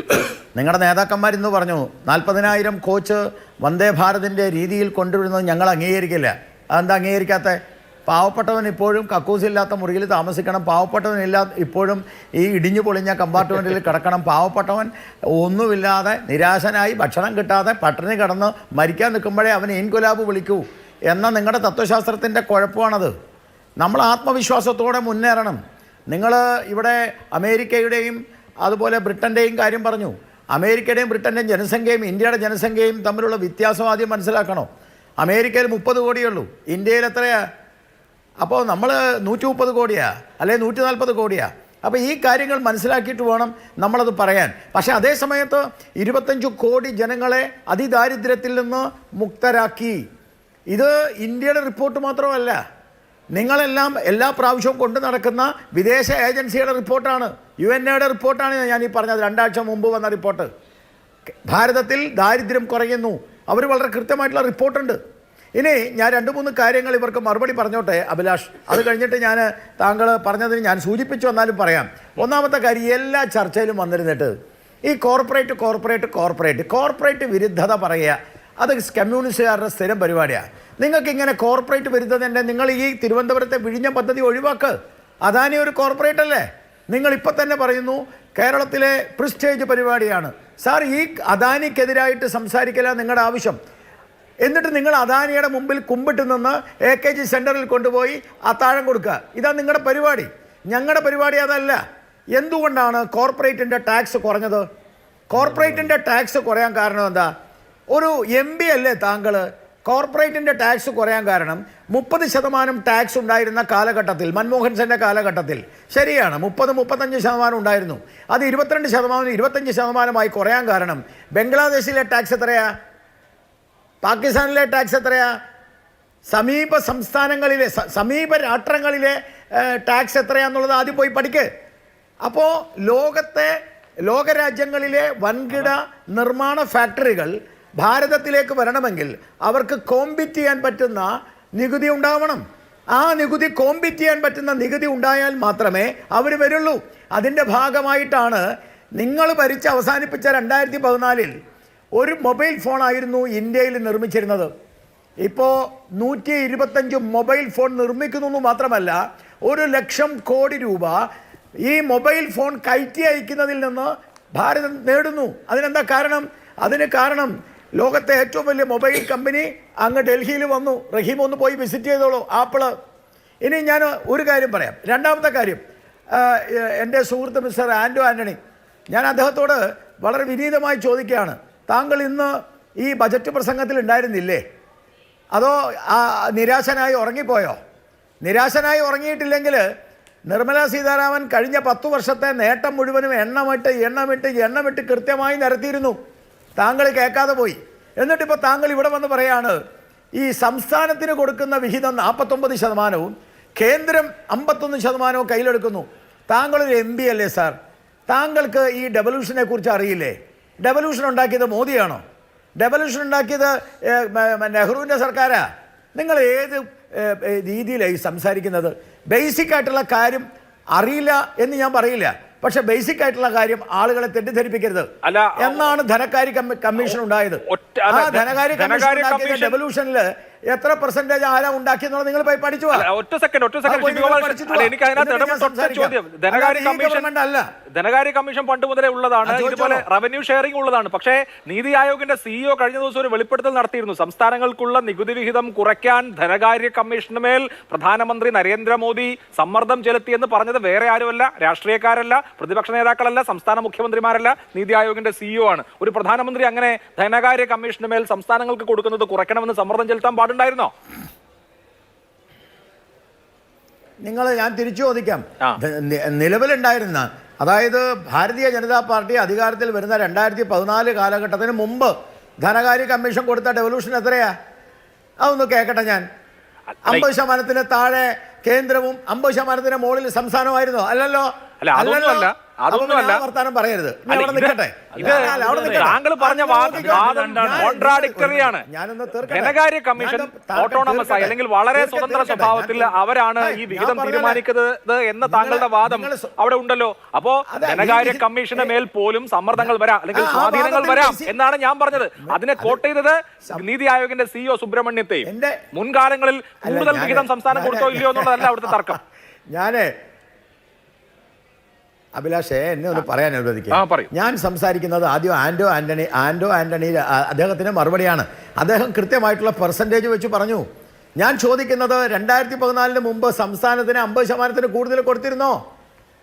നിങ്ങളുടെ നേതാക്കന്മാരിന്ന് പറഞ്ഞു 40,000 കോച്ച് വന്ദേ ഭാരതിൻ്റെ രീതിയിൽ കൊണ്ടുവരുന്നത് ഞങ്ങൾ അംഗീകരിക്കില്ല. അതെന്താ അംഗീകരിക്കാത്ത? പാവപ്പെട്ടവൻ ഇപ്പോഴും കക്കൂസില്ലാത്ത മുറിയിൽ താമസിക്കണം, പാവപ്പെട്ടവനില്ല ഇപ്പോഴും ഈ ഇടിഞ്ഞു പൊളിഞ്ഞ കമ്പാർട്ട്മെൻറ്റിൽ കിടക്കണം, പാവപ്പെട്ടവൻ ഒന്നുമില്ലാതെ നിരാശനായി ഭക്ഷണം കിട്ടാതെ പട്ടിണി കിടന്ന് മരിക്കാൻ നിൽക്കുമ്പോഴേ അവൻ ഇൻകുലാബ് വിളിക്കൂ എന്ന നിങ്ങളുടെ തത്വശാസ്ത്രത്തിൻ്റെ കുഴപ്പമാണത്. നമ്മൾ ആത്മവിശ്വാസത്തോടെ മുന്നേറണം. നിങ്ങൾ ഇവിടെ അമേരിക്കയുടെയും അതുപോലെ ബ്രിട്ടൻ്റെയും കാര്യം പറഞ്ഞു. അമേരിക്കയുടെയും ബ്രിട്ടൻ്റെയും ജനസംഖ്യയും ഇന്ത്യയുടെ ജനസംഖ്യയും തമ്മിലുള്ള വ്യത്യാസം ആദ്യം മനസ്സിലാക്കണോ? അമേരിക്കയിൽ 30 കോടിയുള്ളൂ, ഇന്ത്യയിൽ എത്രയാ? അപ്പോൾ നമ്മൾ 130 കോടിയാ, അല്ലെ 140 കോടിയാ. അപ്പോൾ ഈ കാര്യങ്ങൾ മനസ്സിലാക്കിയിട്ട് വേണം നമ്മളത് പറയാൻ. പക്ഷേ അതേ സമയത്ത് 25 കോടി ജനങ്ങളെ അതിദാരിദ്ര്യത്തിൽ നിന്ന് മുക്തരാക്കി. ഇത് ഇന്ത്യയുടെ റിപ്പോർട്ട് മാത്രമല്ല, നിങ്ങളെല്ലാം എല്ലാ പ്രാവശ്യവും കൊണ്ടു നടക്കുന്ന വിദേശ ഏജൻസിയുടെ റിപ്പോർട്ടാണ്, UNAയുടെ റിപ്പോർട്ടാണ് ഞാൻ ഈ പറഞ്ഞത്. 2 ആഴ്ച മുമ്പ് വന്ന റിപ്പോർട്ട്. ഭാരതത്തിൽ ദാരിദ്ര്യം കുറയുന്നു, അവർ വളരെ കൃത്യമായിട്ടുള്ള റിപ്പോർട്ടുണ്ട്. ഇനി ഞാൻ 2-3 കാര്യങ്ങൾ ഇവർക്ക് മറുപടി പറഞ്ഞോട്ടെ അഭിലാഷ്, അത് കഴിഞ്ഞിട്ട് ഞാൻ താങ്കൾ പറഞ്ഞതിന് ഞാൻ സൂചിപ്പിച്ചു വന്നാലും പറയാം. ഒന്നാമത്തെ കാര്യം, എല്ലാ ചർച്ചയിലും വന്നിരുന്നിട്ട് ഈ കോർപ്പറേറ്റ് വിരുദ്ധത പറയുക, അത് കമ്മ്യൂണിസ്റ്റുകാരുടെ സ്ഥിരം പരിപാടിയാണ്. നിങ്ങൾക്ക് ഇങ്ങനെ കോർപ്പറേറ്റ് വരുന്നതിൻ്റെ നിങ്ങൾ ഈ തിരുവനന്തപുരത്തെ വിഴിഞ്ഞ പദ്ധതി ഒഴിവാക്ക്. അദാനി ഒരു കോർപ്പറേറ്റ് അല്ലേ? നിങ്ങളിപ്പോൾ തന്നെ പറയുന്നു കേരളത്തിലെ പ്രിസ്റ്റേജ് പരിപാടിയാണ്. സാർ, ഈ അദാനിക്കെതിരായിട്ട് സംസാരിക്കല നിങ്ങളുടെ ആവശ്യം. എന്നിട്ട് നിങ്ങൾ അദാനിയുടെ മുമ്പിൽ കുമ്പിട്ട് നിന്ന് AKG സെൻറ്ററിൽ കൊണ്ടുപോയി അത്താഴം കൊടുക്കുക. ഇതാണ് നിങ്ങളുടെ പരിപാടി. ഞങ്ങളുടെ പരിപാടി അതല്ല. എന്തുകൊണ്ടാണ് കോർപ്പറേറ്റിൻ്റെ ടാക്സ് കുറഞ്ഞത്? കോർപ്പറേറ്റിൻ്റെ ടാക്സ് കുറയാൻ കാരണം എന്താ? ഒരു MP അല്ലേ താങ്കൾ? കോർപ്പറേറ്റിൻ്റെ ടാക്സ് കുറയാൻ കാരണം 30% ടാക്സ് ഉണ്ടായിരുന്ന കാലഘട്ടത്തിൽ, മൻമോഹൻ സിംഗിൻ്റെ കാലഘട്ടത്തിൽ ശരിയാണ് 30-35% ഉണ്ടായിരുന്നു. അത് 22% 25% കുറയാൻ കാരണം ബംഗ്ലാദേശിലെ ടാക്സ് എത്രയാ? പാകിസ്ഥാനിലെ ടാക്സ് എത്രയാ? സമീപ സംസ്ഥാനങ്ങളിലെ സമീപ രാഷ്ട്രങ്ങളിലെ ടാക്സ് എത്രയാന്നുള്ളത് ആദ്യം പോയി പഠിക്ക്. അപ്പോൾ ലോകരാജ്യങ്ങളിലെ വൻകിട നിർമ്മാണ ഫാക്ടറികൾ ഭാരതത്തിലേക്ക് വരണമെങ്കിൽ അവർക്ക് കോമ്പീറ്റ് ചെയ്യാൻ പറ്റുന്ന നികുതി ഉണ്ടാവണം. ആ നികുതി കോമ്പീറ്റ് ചെയ്യാൻ പറ്റുന്ന നികുതി ഉണ്ടായാൽ മാത്രമേ അവർ വരുള്ളൂ. അതിൻ്റെ ഭാഗമായിട്ടാണ് നിങ്ങൾ ഭരിച്ച് അവസാനിപ്പിച്ച 2014 ഒരു മൊബൈൽ ഫോണായിരുന്നു ഇന്ത്യയിൽ നിർമ്മിച്ചിരുന്നത്. ഇപ്പോൾ 125 മൊബൈൽ ഫോൺ നിർമ്മിക്കുന്നു എന്ന് മാത്രമല്ല 1,00,000 കോടി രൂപ ഈ മൊബൈൽ ഫോൺ കയറ്റി അയക്കുന്നതിൽ നിന്ന് ഭാരതം നേടുന്നു. അതിനെന്താ കാരണം? അതിന് കാരണം ലോകത്തെ ഏറ്റവും വലിയ മൊബൈൽ കമ്പനി അങ്ങ് ഡൽഹിയിൽ വന്നു. റഹീം ഒന്ന് പോയി വിസിറ്റ് ചെയ്തോളൂ, ആപ്പിള്. ഇനി ഞാൻ ഒരു കാര്യം പറയാം. രണ്ടാമത്തെ കാര്യം, എൻ്റെ സുഹൃത്ത് മിസ്റ്റർ ആൻഡോ ആൻ്റണി, ഞാൻ അദ്ദേഹത്തോട് വളരെ വിനീതമായി ചോദിക്കുകയാണ്, താങ്കൾ ഇന്ന് ഈ ബജറ്റ് പ്രസംഗത്തിൽ ഉണ്ടായിരുന്നില്ലേ? അതോ നിരാശനായി ഉറങ്ങിപ്പോയോ? നിരാശനായി ഉറങ്ങിയിട്ടില്ലെങ്കിൽ നിർമ്മല സീതാരാമൻ കഴിഞ്ഞ 10 വർഷത്തെ നേട്ടം മുഴുവനും എണ്ണമിട്ട് കൃത്യമായി നിരത്തിയിരുന്നു. താങ്കൾ കേൾക്കാതെ പോയി. എന്നിട്ടിപ്പോൾ താങ്കൾ ഇവിടെ വന്ന് പറയാണ് ഈ സംസ്ഥാനത്തിന് കൊടുക്കുന്ന വിഹിതം 49%, കേന്ദ്രം 51% കയ്യിലെടുക്കുന്നു. താങ്കളൊരു MP അല്ലേ സാർ? താങ്കൾക്ക് ഈ ഡെവല്യൂഷനെ കുറിച്ച് അറിയില്ലേ? ഡെവല്യൂഷൻ ഉണ്ടാക്കിയത് മോദിയാണോ? ഡെവല്യൂഷൻ ഉണ്ടാക്കിയത് നെഹ്റുവിൻ്റെ സർക്കാരാ? നിങ്ങൾ ഏത് രീതിയിലായി സംസാരിക്കുന്നത്? ബേസിക് ആയിട്ടുള്ള കാര്യം അറിയില്ല എന്ന് ഞാൻ പറയില്ല, പക്ഷെ ബേസിക് ആയിട്ടുള്ള കാര്യം ആളുകളെ തെറ്റിദ്ധരിപ്പിക്കരുത് എന്നാണ് ധനകാര്യ കമ്മീഷൻ ഉണ്ടായത്. ആ ധനകാര്യ കമ്മീഷൻ ഡെവല്യൂഷനിൽ എത്ര % ആരാ ഉണ്ടാക്കിയെന്നുള്ളത് നിങ്ങൾ പോയി പഠിച്ചു. ഒറ്റ സെക്കൻഡ് ധനകാര്യ കമ്മീഷൻ പണ്ട് മുതലേ ഉള്ളതാണ്. ഇതുപോലെ റവന്യൂ ഷെയറിംഗ് ഉള്ളതാണ്. പക്ഷേ നീതി ആയോഗിന്റെ CEO കഴിഞ്ഞ ദിവസം ഒരു വെളിപ്പെടുത്തൽ നടത്തിയിരുന്നു. സംസ്ഥാനങ്ങൾക്കുള്ള നികുതി വിഹിതം കുറയ്ക്കാൻ ധനകാര്യ കമ്മീഷന് മേൽ പ്രധാനമന്ത്രി നരേന്ദ്രമോദി സമ്മർദ്ദം ചെലുത്തിയെന്ന് പറഞ്ഞത് വേറെ ആരുമല്ല, രാഷ്ട്രീയക്കാരല്ല, പ്രതിപക്ഷ നേതാക്കളല്ല, സംസ്ഥാന മുഖ്യമന്ത്രിമാരല്ല, നീതി ആയോഗിന്റെ CEO ആണ്. ഒരു പ്രധാനമന്ത്രി അങ്ങനെ ധനകാര്യ കമ്മീഷന് മേൽ സംസ്ഥാനങ്ങൾക്ക് കൊടുക്കുന്നത് കുറയ്ക്കണമെന്ന് സമ്മർദ്ദം ചെലുത്താൻ പാടുണ്ടായിരുന്നോ? ഞാൻ തിരിച്ചു ചോദിക്കാം. നിലവിലുണ്ടായിരുന്ന, അതായത് ഭാരതീയ ജനതാ പാർട്ടി അധികാരത്തിൽ വരുന്ന 2014 കാലഘട്ടത്തിന് മുമ്പ് ധനകാര്യ കമ്മീഷൻ കൊടുത്ത ഡെവല്യൂഷൻ എത്രയാ? അതൊന്ന് കേൾക്കട്ടെ ഞാൻ. 50% താഴെ കേന്ദ്രവും 50% മുകളിൽ സംസ്ഥാനമായിരുന്നോ? അല്ലല്ലോ. വർത്താനം പറയരുത്. താങ്കൾ പറഞ്ഞ കോൺട്രാഡിക്ടറിയാണ്. ധനകാര്യ കമ്മീഷൻ ഓട്ടോണമസ് ആയി അല്ലെങ്കിൽ വളരെ സ്വതന്ത്ര സ്വഭാവത്തിൽ അവരാണ് ഈ വിഹിതം തീരുമാനിക്കുന്നത് എന്ന താങ്കളുടെ വാദം അവിടെ ഉണ്ടല്ലോ. അപ്പോ ധനകാര്യ കമ്മീഷന്റെ മേൽ പോലും സമ്മർദ്ദങ്ങൾ വരാം അല്ലെങ്കിൽ സ്വാധീനങ്ങൾ വരാം എന്നാണ് ഞാൻ പറഞ്ഞത്. അതിനെ കോട്ട് ചെയ്തത് നീതി ആയോഗിന്റെ CEO സുബ്രഹ്മണ്യത്തെയും. മുൻകാലങ്ങളിൽ കൂടുതൽ വിഹിതം സംസ്ഥാനം കൊടുത്തോ ഇല്ലയോ എന്നുള്ളതല്ല അവിടുത്തെ തർക്കം. അഭിലാഷേ, എന്നെ ഒന്ന് പറയാൻ അനുവദിക്കുക. ഞാൻ സംസാരിക്കുന്നത് ആദ്യം ആൻഡോ ആൻ്റണി അദ്ദേഹത്തിന് മറുപടിയാണ്. അദ്ദേഹം കൃത്യമായിട്ടുള്ള പെർസെൻറ്റേജ് വെച്ച് പറഞ്ഞു. ഞാൻ ചോദിക്കുന്നത് 2014 മുമ്പ് സംസ്ഥാനത്തിന് 50% കൂടുതൽ കൊടുത്തിരുന്നോ?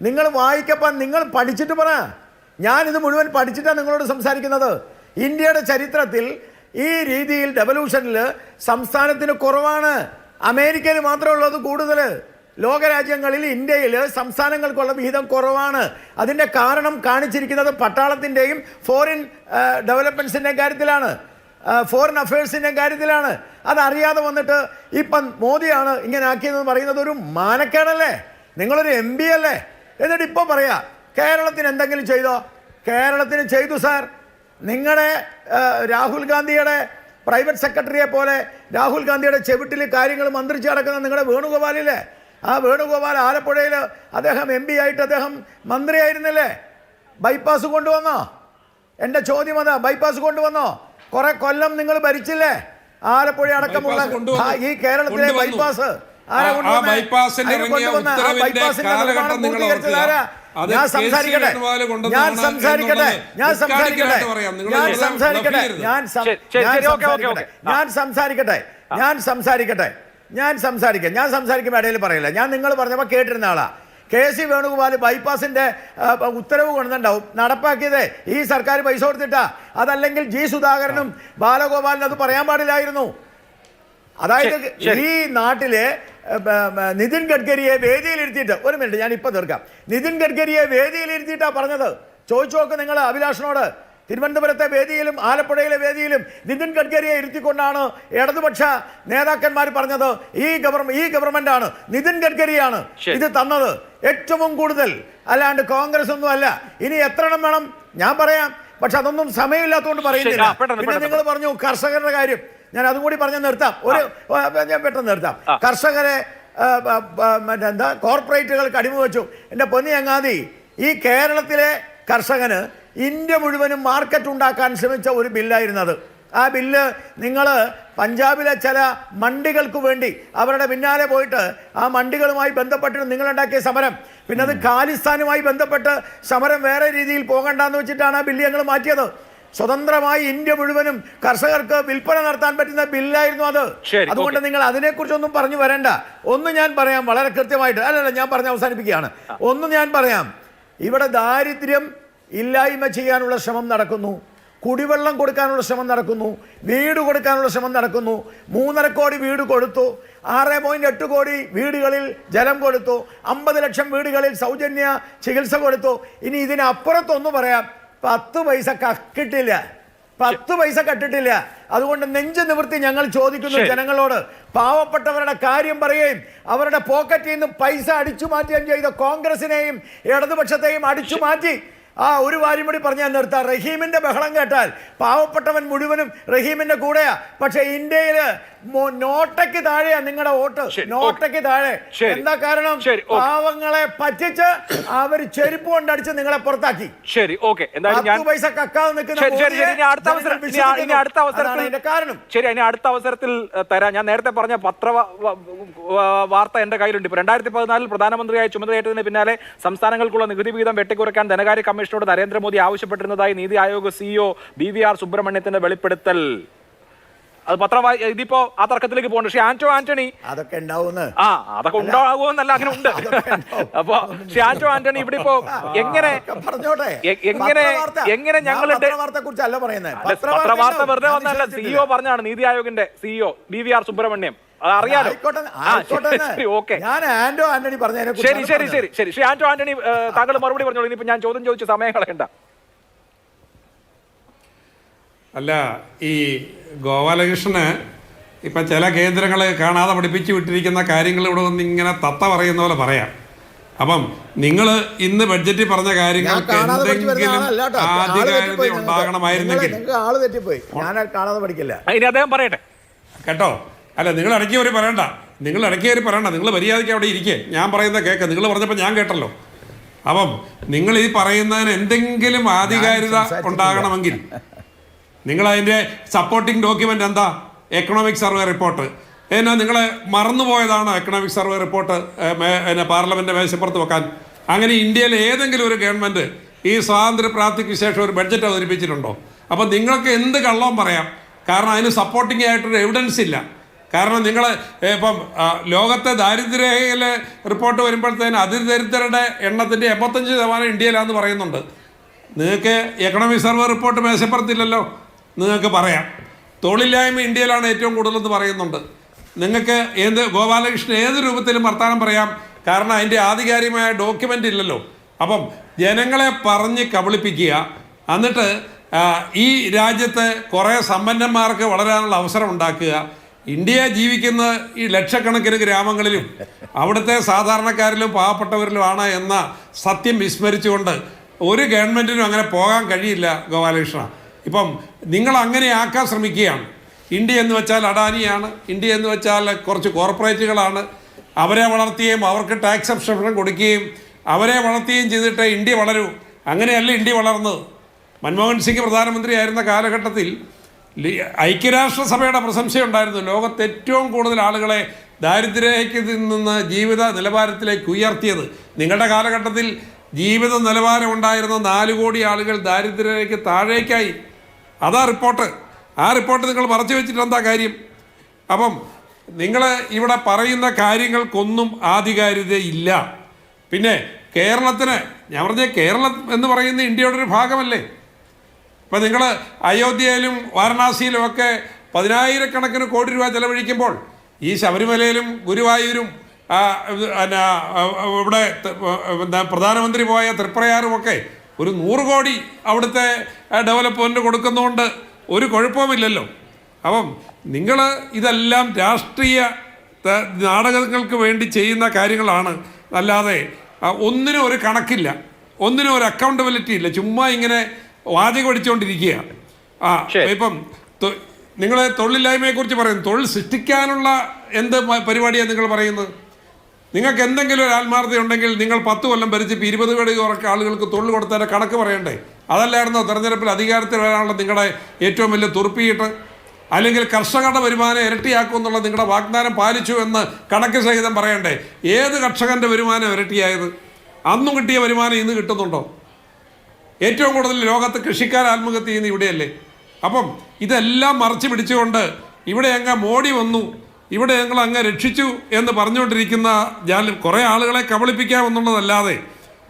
നിങ്ങൾ വായിക്കപ്പം നിങ്ങൾ പഠിച്ചിട്ട് പറ. ഞാനിത് മുഴുവൻ പഠിച്ചിട്ടാണ് നിങ്ങളോട് സംസാരിക്കുന്നത്. ഇന്ത്യയുടെ ചരിത്രത്തിൽ ഈ രീതിയിൽ ഡെവല്യൂഷനിൽ സംസ്ഥാനത്തിന് കുറവാണ്. അമേരിക്കയിൽ മാത്രമേ ഉള്ളത് കൂടുതൽ. ലോകരാജ്യങ്ങളിൽ ഇന്ത്യയിൽ സംസ്ഥാനങ്ങൾക്കുള്ള വിഹിതം കുറവാണ്. അതിൻ്റെ കാരണം കാണിച്ചിരിക്കുന്നത് പട്ടാളത്തിൻ്റെയും ഫോറിൻ ഡെവലപ്മെൻറ്റ്സിൻ്റെയും കാര്യത്തിലാണ്, ഫോറിൻ അഫയേഴ്സിൻ്റെയും കാര്യത്തിലാണ്. അതറിയാതെ വന്നിട്ട് ഇപ്പം മോദിയാണ് ഇങ്ങനെ ആക്കിയതെന്ന് പറയുന്നത് ഒരു മാനക്കേടല്ലേ? നിങ്ങളൊരു MP അല്ലേ? എന്നിട്ട് ഇപ്പോൾ പറയാ കേരളത്തിന് എന്തെങ്കിലും ചെയ്തോ? കേരളത്തിന് ചെയ്തു സാർ. നിങ്ങളുടെ രാഹുൽ ഗാന്ധിയുടെ പ്രൈവറ്റ് സെക്രട്ടറിയെ പോലെ രാഹുൽ ഗാന്ധിയുടെ ചെവിട്ടിൽ കാര്യങ്ങൾ മന്ത്രിച്ച് നടക്കുന്ന നിങ്ങളുടെ വേണുഗോപാലില്ലേ? ആ വേണുഗോപാൽ ആലപ്പുഴയിൽ അദ്ദേഹം MP ആയിട്ട് അദ്ദേഹം മന്ത്രിയായിരുന്നില്ലേ? ബൈപ്പാസ് കൊണ്ടുവന്നോ? എൻ്റെ ചോദ്യം അതാ, ബൈപ്പാസ് കൊണ്ടുവന്നോ? കുറെ കൊല്ലം നിങ്ങൾ ഭരിച്ചില്ലേ? ആലപ്പുഴ അടക്കമുള്ള ബൈപ്പാസ് കൊണ്ടുവന്നു. ഈ കേരളത്തിലെ കൊണ്ടുവന്നു. ബൈപ്പാസ് ആ ബൈപ്പാസിന്റെ ഇറങ്ങിയ ഉത്തരവിന്റെ കാലഘട്ടം നിങ്ങൾ ഓർക്കുക. അത് ഞാൻ കെ.സി. സംസാരിക്കട്ടെ വേണുഗോപാൽ കൊണ്ടുവന്നതാണ് ഞാൻ സംസാരിക്കട്ടെ എന്നുള്ളത് ഞാൻ സംസാരിക്കട്ടെ ഉദ്ഘാടനത്തിലായിട്ട് പറയാം. നിങ്ങൾ ഞാൻ വെറുതെ സംസാരിക്കട്ടെ ബ്ലഫ് ഞാൻ സംസാരിക്കുമ്പോൾ ഇടയിൽ പറയില്ല. ഞാൻ നിങ്ങൾ പറഞ്ഞപ്പോൾ കേട്ടിരുന്ന ആളാ. കെ.സി. വേണുഗോപാൽ ബൈപ്പാസിന്റെ ഉത്തരവ് കൊണ്ടുണ്ടാവും. നടപ്പാക്കിയത് ഈ സർക്കാർ പൈസ കൊടുത്തിട്ടാ. അതല്ലെങ്കിൽ ജി സുധാകരനും ബാലഗോപാലിനും അത് പറയാൻ പാടില്ലായിരുന്നു. അതായത് ഈ നാട്ടിലെ നിതിൻ ഗഡ്കരിയെ വേദിയിലിരുത്തിയിട്ട്, ഒരു മിനിറ്റ് ഞാൻ ഇപ്പൊ തീർക്കാം. നിതിൻ ഗഡ്കരിയെ വേദിയിലിരുത്തിയിട്ടാ പറഞ്ഞത്. ചോദിച്ചു നോക്ക് നിങ്ങൾ അഭിലാഷിനോട്. തിരുവനന്തപുരത്തെ വേദിയിലും ആലപ്പുഴയിലെ വേദിയിലും നിതിൻ ഗഡ്കരിയെ ഇരുത്തിക്കൊണ്ടാണ് ഇടതുപക്ഷ നേതാക്കന്മാർ പറഞ്ഞത് ഈ ഗവൺമെന്റാണ്, നിതിൻ ഗഡ്കരിയാണ് ഇത് തന്നത് ഏറ്റവും കൂടുതൽ, അല്ലാണ്ട് കോൺഗ്രസ് ഒന്നും അല്ല. ഇനി എത്ര എണ്ണം വേണം ഞാൻ പറയാം, പക്ഷെ അതൊന്നും സമയമില്ലാത്തതുകൊണ്ട് പറയുന്നില്ല. പിന്നെ നിങ്ങൾ പറഞ്ഞു കർഷകരുടെ കാര്യം, ഞാൻ അതും കൂടി പറഞ്ഞ് നിർത്താം. ഞാൻ പെട്ടെന്ന് നിർത്താം. കർഷകരെ എന്താ കോർപ്പറേറ്റുകൾക്ക് അടിമ വെച്ചു. എൻ്റെ പൊന്നി ചങ്ങാതി, ഈ കേരളത്തിലെ കർഷകന് ഇന്ത്യ മുഴുവനും മാർക്കറ്റ് ഉണ്ടാക്കാൻ ശ്രമിച്ച ഒരു ബില്ലായിരുന്നത്. ആ ബില്ല് നിങ്ങൾ പഞ്ചാബിലെ ചില മണ്ടികൾക്ക് വേണ്ടി അവരുടെ പിന്നാലെ പോയിട്ട് ആ മണ്ടികളുമായി ബന്ധപ്പെട്ട് നിങ്ങളുണ്ടാക്കിയ സമരം, പിന്നെ അത് ഖാലിസ്ഥാനുമായി ബന്ധപ്പെട്ട് സമരം വേറെ രീതിയിൽ പോകണ്ടെന്ന് വെച്ചിട്ടാണ് ആ ബില്ല് ഞങ്ങൾ മാറ്റിയത്. സ്വതന്ത്രമായി ഇന്ത്യ മുഴുവനും കർഷകർക്ക് വിൽപ്പന നടത്താൻ പറ്റുന്ന ബില്ലായിരുന്നു അത്. അതുകൊണ്ട് നിങ്ങൾ അതിനെക്കുറിച്ചൊന്നും പറഞ്ഞു വരണ്ട. ഒന്ന് ഞാൻ പറയാം വളരെ കൃത്യമായിട്ട്, അല്ലല്ല ഞാൻ പറഞ്ഞ് അവസാനിപ്പിക്കുകയാണ്. ഒന്ന് ഞാൻ പറയാം, ഇവിടെ ദാരിദ്ര്യം ഇല്ലായ്മ ചെയ്യാനുള്ള ശ്രമം നടക്കുന്നു, കുടിവെള്ളം കൊടുക്കാനുള്ള ശ്രമം നടക്കുന്നു, വീട് കൊടുക്കാനുള്ള ശ്രമം നടക്കുന്നു. 3.5 കോടി വീട് കൊടുത്തു, 6.8 കോടി വീടുകളിൽ ജലം കൊടുത്തു, 50 ലക്ഷം വീടുകളിൽ സൗജന്യ ചികിത്സ കൊടുത്തു. ഇനി ഇതിനപ്പുറത്തൊന്ന് പറയാം, 10 പൈസ കിട്ടില്ല, 10 പൈസ കട്ടിട്ടില്ല. അതുകൊണ്ട് നെഞ്ച് നിവൃത്തി ഞങ്ങൾ ചോദിക്കുന്നു ജനങ്ങളോട്, പാവപ്പെട്ടവരുടെ കാര്യം പറയുകയും അവരുടെ പോക്കറ്റിൽ നിന്ന് പൈസ അടിച്ചു മാറ്റുകയും ചെയ്ത കോൺഗ്രസിനെയും ഇടതുപക്ഷത്തെയും അടിച്ചു മാറ്റി. ഒരു കാര്യം കൂടി പറഞ്ഞാൽ നിർത്താം. റഹീമിന്റെ ബഹളം കേട്ടാൽ പാവപ്പെട്ടവൻ മുഴുവനും റഹീമിന്റെ കൂടെയാ. പക്ഷെ ഇന്ത്യയില് നോട്ടയ്ക്ക് താഴെയാ നിങ്ങളുടെ വോട്ട്, നോട്ടയ്ക്ക് താഴെ. എന്താ കാരണം? പാവങ്ങളെ പറ്റിച്ച് അവർ ചെരുപ്പ് കൊണ്ടടിച്ച് നിങ്ങളെ പുറത്താക്കി. ശരി, ഓക്കെ. എന്തായാലും പൈസ കക്കാതെ നിൽക്കുന്ന കാരണം. ശരി, ഇനി അടുത്ത അവസരത്തിൽ തരാം. ഞാൻ നേരത്തെ പറഞ്ഞ വാർത്ത എന്റെ കയ്യിലുണ്ട്. ഇപ്പൊ 2014 പ്രധാനമന്ത്രിയായി ചുമതലയേറ്റതിന് പിന്നാലെ സംസ്ഥാനങ്ങൾക്കുള്ള നികുതി വിഹിതം വെട്ടിക്കുറയ്ക്കാൻ ധനകാര്യ കമ്മീഷനോട് നരേന്ദ്രമോദി ആവശ്യപ്പെട്ടിരുന്നതായി നീതി ആയോഗ് CEO BVR സുബ്രഹ്മണ്യത്തിന്റെ വെളിപ്പെടുത്തൽ. അത് ഇതിപ്പോ ആ തർക്കത്തിലേക്ക് പോകണ്ട. പക്ഷേ ആന്റണി അതൊക്കെ ഉണ്ടാവുമെന്ന് അതൊക്കെ ഉണ്ടാകുമെന്നല്ല, അങ്ങനെ ഉണ്ട്. അപ്പൊ ആന്റണി ഇവിടെ ഇപ്പോ എങ്ങനെ ഞങ്ങളുടെ പത്രവാർത്ത വെറുതെ വന്നല്ല, CEO പറഞ്ഞാണ്, നീതി ആയോഗിന്റെ CEO BVR സുബ്രഹ്മണ്യം. അറിയാലോ. ഓക്കെ, ശരി ശരി ശരി ശരി ശ്രീ ആന്റണി, താങ്കൾ മറുപടി പറഞ്ഞോളൂ. ഇനിയിപ്പോ ഞാൻ ചോദ്യം ചോദിച്ച സമയം കളയണ്ട. അല്ല, ഈ ഗോപാലകൃഷ്ണന് ഇപ്പം ചില കേന്ദ്രങ്ങൾ കാണാതെ പഠിപ്പിച്ചു വിട്ടിരിക്കുന്ന കാര്യങ്ങൾ ഇവിടെ വന്ന് ഇങ്ങനെ തത്ത പറയുന്ന പോലെ പറയാം. അപ്പം നിങ്ങൾ ഇന്ന് ബഡ്ജറ്റിൽ പറഞ്ഞ കാര്യങ്ങൾക്ക് എന്തെങ്കിലും ആധികാരികത ഉണ്ടാകണമായിരുന്നെങ്കിൽ ഇനി അദ്ദേഹം പറയട്ടെ കേട്ടോ. അല്ല, നിങ്ങൾ ഇടയ്ക്ക് കയറി പറയണ്ട, നിങ്ങൾ മര്യാദയ്ക്ക് അവിടെ ഇരിക്കേ. ഞാൻ പറയുന്ന കേൾക്കുക. നിങ്ങൾ പറഞ്ഞപ്പോൾ ഞാൻ കേട്ടല്ലോ. അപ്പം നിങ്ങൾ ഈ പറയുന്നതിന് എന്തെങ്കിലും ആധികാരികത ഉണ്ടാകണമെങ്കിൽ നിങ്ങളതിൻ്റെ സപ്പോർട്ടിംഗ് ഡോക്യുമെൻ്റ് എന്താ? Economic survey report. എന്നാൽ നിങ്ങൾ മറന്നുപോയതാണോ എക്കണോമിക് സർവേ റിപ്പോർട്ട് പാർലമെൻറ്റ് മേശപ്പുറത്ത് വെക്കാൻ? അങ്ങനെ ഇന്ത്യയിലെ ഏതെങ്കിലും ഒരു ഗവൺമെൻറ് ഈ സ്വാതന്ത്ര്യപ്രാപ്തിക്ക് ശേഷം ഒരു ബഡ്ജറ്റ് അവതരിപ്പിച്ചിട്ടുണ്ടോ? അപ്പം നിങ്ങൾക്ക് എന്ത് കള്ളവും പറയാം. കാരണം അതിന് സപ്പോർട്ടിംഗ് ആയിട്ടൊരു എവിഡൻസ് ഇല്ല. കാരണം നിങ്ങൾ ഇപ്പം ലോകത്തെ ദാരിദ്ര്യരേഖയിലെ റിപ്പോർട്ട് വരുമ്പോഴത്തേന് അതിദരിദ്രരുടെ എണ്ണത്തിൻ്റെ 85% ഇന്ത്യയിലാണെന്ന് പറയുന്നുണ്ട്. നിങ്ങൾക്ക് എക്കണോമിക് സർവേ റിപ്പോർട്ട് മേശപ്പുറത്തില്ലല്ലോ. നിങ്ങൾക്ക് പറയാം തൊഴിലില്ലായ്മ ഇന്ത്യയിലാണ് ഏറ്റവും കൂടുതലെന്ന് പറയുന്നുണ്ട്. നിങ്ങൾക്ക് ഗോപാലകൃഷ്ണൻ ഏത് രൂപത്തിലും വർത്തമാനം പറയാം. കാരണം അതിൻ്റെ ആധികാരികമായ ഡോക്യുമെൻ്റ് ഇല്ലല്ലോ. അപ്പം ജനങ്ങളെ പറഞ്ഞ് കബളിപ്പിക്കുക, എന്നിട്ട് ഈ രാജ്യത്ത് കുറേ സമ്പന്നന്മാർക്ക് വളരാനുള്ള അവസരം ഉണ്ടാക്കുക. ഇന്ത്യ ജീവിക്കുന്ന ഈ ലക്ഷക്കണക്കിന് ഗ്രാമങ്ങളിലും അവിടുത്തെ സാധാരണക്കാരിലും പാവപ്പെട്ടവരിലുമാണ് എന്ന സത്യം വിസ്മരിച്ചുകൊണ്ട് ഒരു ഗവൺമെൻറ്റിനും അങ്ങനെ പോകാൻ കഴിയില്ല ഗോപാലകൃഷ്ണ. ഇപ്പം നിങ്ങൾ അങ്ങനെ ആക്കാൻ ശ്രമിക്കുകയാണ്. ഇന്ത്യ എന്ന് വെച്ചാൽ അഡാനിയാണ്, ഇന്ത്യ എന്ന് വെച്ചാൽ കുറച്ച് കോർപ്പറേറ്റുകളാണ്. അവരെ വളർത്തുകയും അവർക്ക് ടാക്സ് സബ്സ്ക്രിപ്ഷൻ കൊടുക്കുകയും അവരെ വളർത്തുകയും ചെയ്തിട്ട് ഇന്ത്യ വളരൂ. അങ്ങനെയല്ല ഇന്ത്യ വളർന്നത്. മൻമോഹൻ സിംഗ് പ്രധാനമന്ത്രി ആയിരുന്ന കാലഘട്ടത്തിൽ ഐക്യരാഷ്ട്രസഭയുടെ പ്രശംസയുണ്ടായിരുന്നു. ലോകത്ത് ഏറ്റവും കൂടുതൽ ആളുകളെ ദാരിദ്ര്യത്തിൽ നിന്ന് ജീവിത നിലവാരത്തിലേക്ക് ഉയർത്തിയത്. നിങ്ങളുടെ കാലഘട്ടത്തിൽ ജീവിത നിലവാരം ഉണ്ടായിരുന്ന 4 കോടി ആളുകൾ ദാരിദ്ര്യത്തിലേക്ക് താഴേക്കായി. അതാ റിപ്പോർട്ട്. ആ റിപ്പോർട്ട് നിങ്ങൾ മറച്ചു വെച്ചിട്ട് എന്താ കാര്യം? അപ്പം നിങ്ങൾ ഇവിടെ പറയുന്ന കാര്യങ്ങൾക്കൊന്നും ആധികാരികതയില്ല. പിന്നെ കേരളത്തിന്, ഞാൻ പറഞ്ഞ കേരളം എന്ന് പറയുന്ന ഇന്ത്യയുടെ ഒരു ഭാഗമല്ലേ? ഇപ്പം നിങ്ങൾ അയോധ്യയിലും വാരണാസിയിലും ഒക്കെ 10,000 കോടി രൂപ ചെലവഴിക്കുമ്പോൾ ഈ ശബരിമലയിലും ഗുരുവായൂരും ഇവിടെ പ്രധാനമന്ത്രി പോയ തൃപ്രയാറുമൊക്കെ ഒരു 100 കോടി അവിടുത്തെ ഡെവലപ്മെൻറ്റ് കൊടുക്കുന്നതുകൊണ്ട് ഒരു കുഴപ്പവുമില്ലല്ലോ. അപ്പം നിങ്ങൾ ഇതെല്ലാം രാഷ്ട്രീയ നാടകങ്ങൾക്ക് വേണ്ടി ചെയ്യുന്ന കാര്യങ്ങളാണ്. അല്ലാതെ ഒന്നിനും ഒരു കണക്കില്ല, ഒന്നിനും ഒരു അക്കൗണ്ടബിലിറ്റി ഇല്ല. ചുമ്മാ ഇങ്ങനെ വാചകം അടിച്ചുകൊണ്ടിരിക്കുക. ഇപ്പം നിങ്ങൾ തൊഴിലില്ലായ്മയെക്കുറിച്ച് പറയുന്നു. തൊഴിൽ സൃഷ്ടിക്കാനുള്ള എന്ത് പരിപാടിയാണ് നിങ്ങൾ പറയുന്നത്? നിങ്ങൾക്ക് എന്തെങ്കിലും ഒരു ആത്മാർത്ഥത ഉണ്ടെങ്കിൽ നിങ്ങൾ 10 കൊല്ലം ഭരിച്ചിപ്പോൾ 20 കോടി ആളുകൾക്ക് തൊഴിൽ കൊടുത്തതിൻ്റെ കണക്ക് പറയണ്ടേ? അതല്ലായിരുന്നോ തെരഞ്ഞെടുപ്പിൽ അധികാരത്തിൽ വരാനുള്ള നിങ്ങളുടെ ഏറ്റവും വലിയ തുറപ്പിയിട്ട്? അല്ലെങ്കിൽ കർഷകരുടെ വരുമാനം ഇരട്ടിയാക്കും എന്നുള്ള നിങ്ങളുടെ വാഗ്ദാനം പാലിച്ചു എന്ന് കണക്ക് സഹിതം പറയണ്ടേ? ഏത് കർഷകൻ്റെ വരുമാനം ഇരട്ടിയായത്? അന്നും കിട്ടിയ വരുമാനം ഇന്ന് കിട്ടുന്നുണ്ടോ? ഏറ്റവും കൂടുതൽ ലോകത്ത് കൃഷിക്കാർ ആത്മഹത്യ ചെയ്യുന്ന ഇവിടെയല്ലേ? അപ്പം ഇതെല്ലാം മറച്ചു പിടിച്ചുകൊണ്ട് ഇവിടെ അങ്ങ് മോഡി വന്നു, ഇവിടെ ഞങ്ങൾ അങ്ങ് രക്ഷിച്ചു എന്ന് പറഞ്ഞുകൊണ്ടിരിക്കുന്ന കുറേ ആളുകളെ കബളിപ്പിക്കാമെന്നുള്ളതല്ലാതെ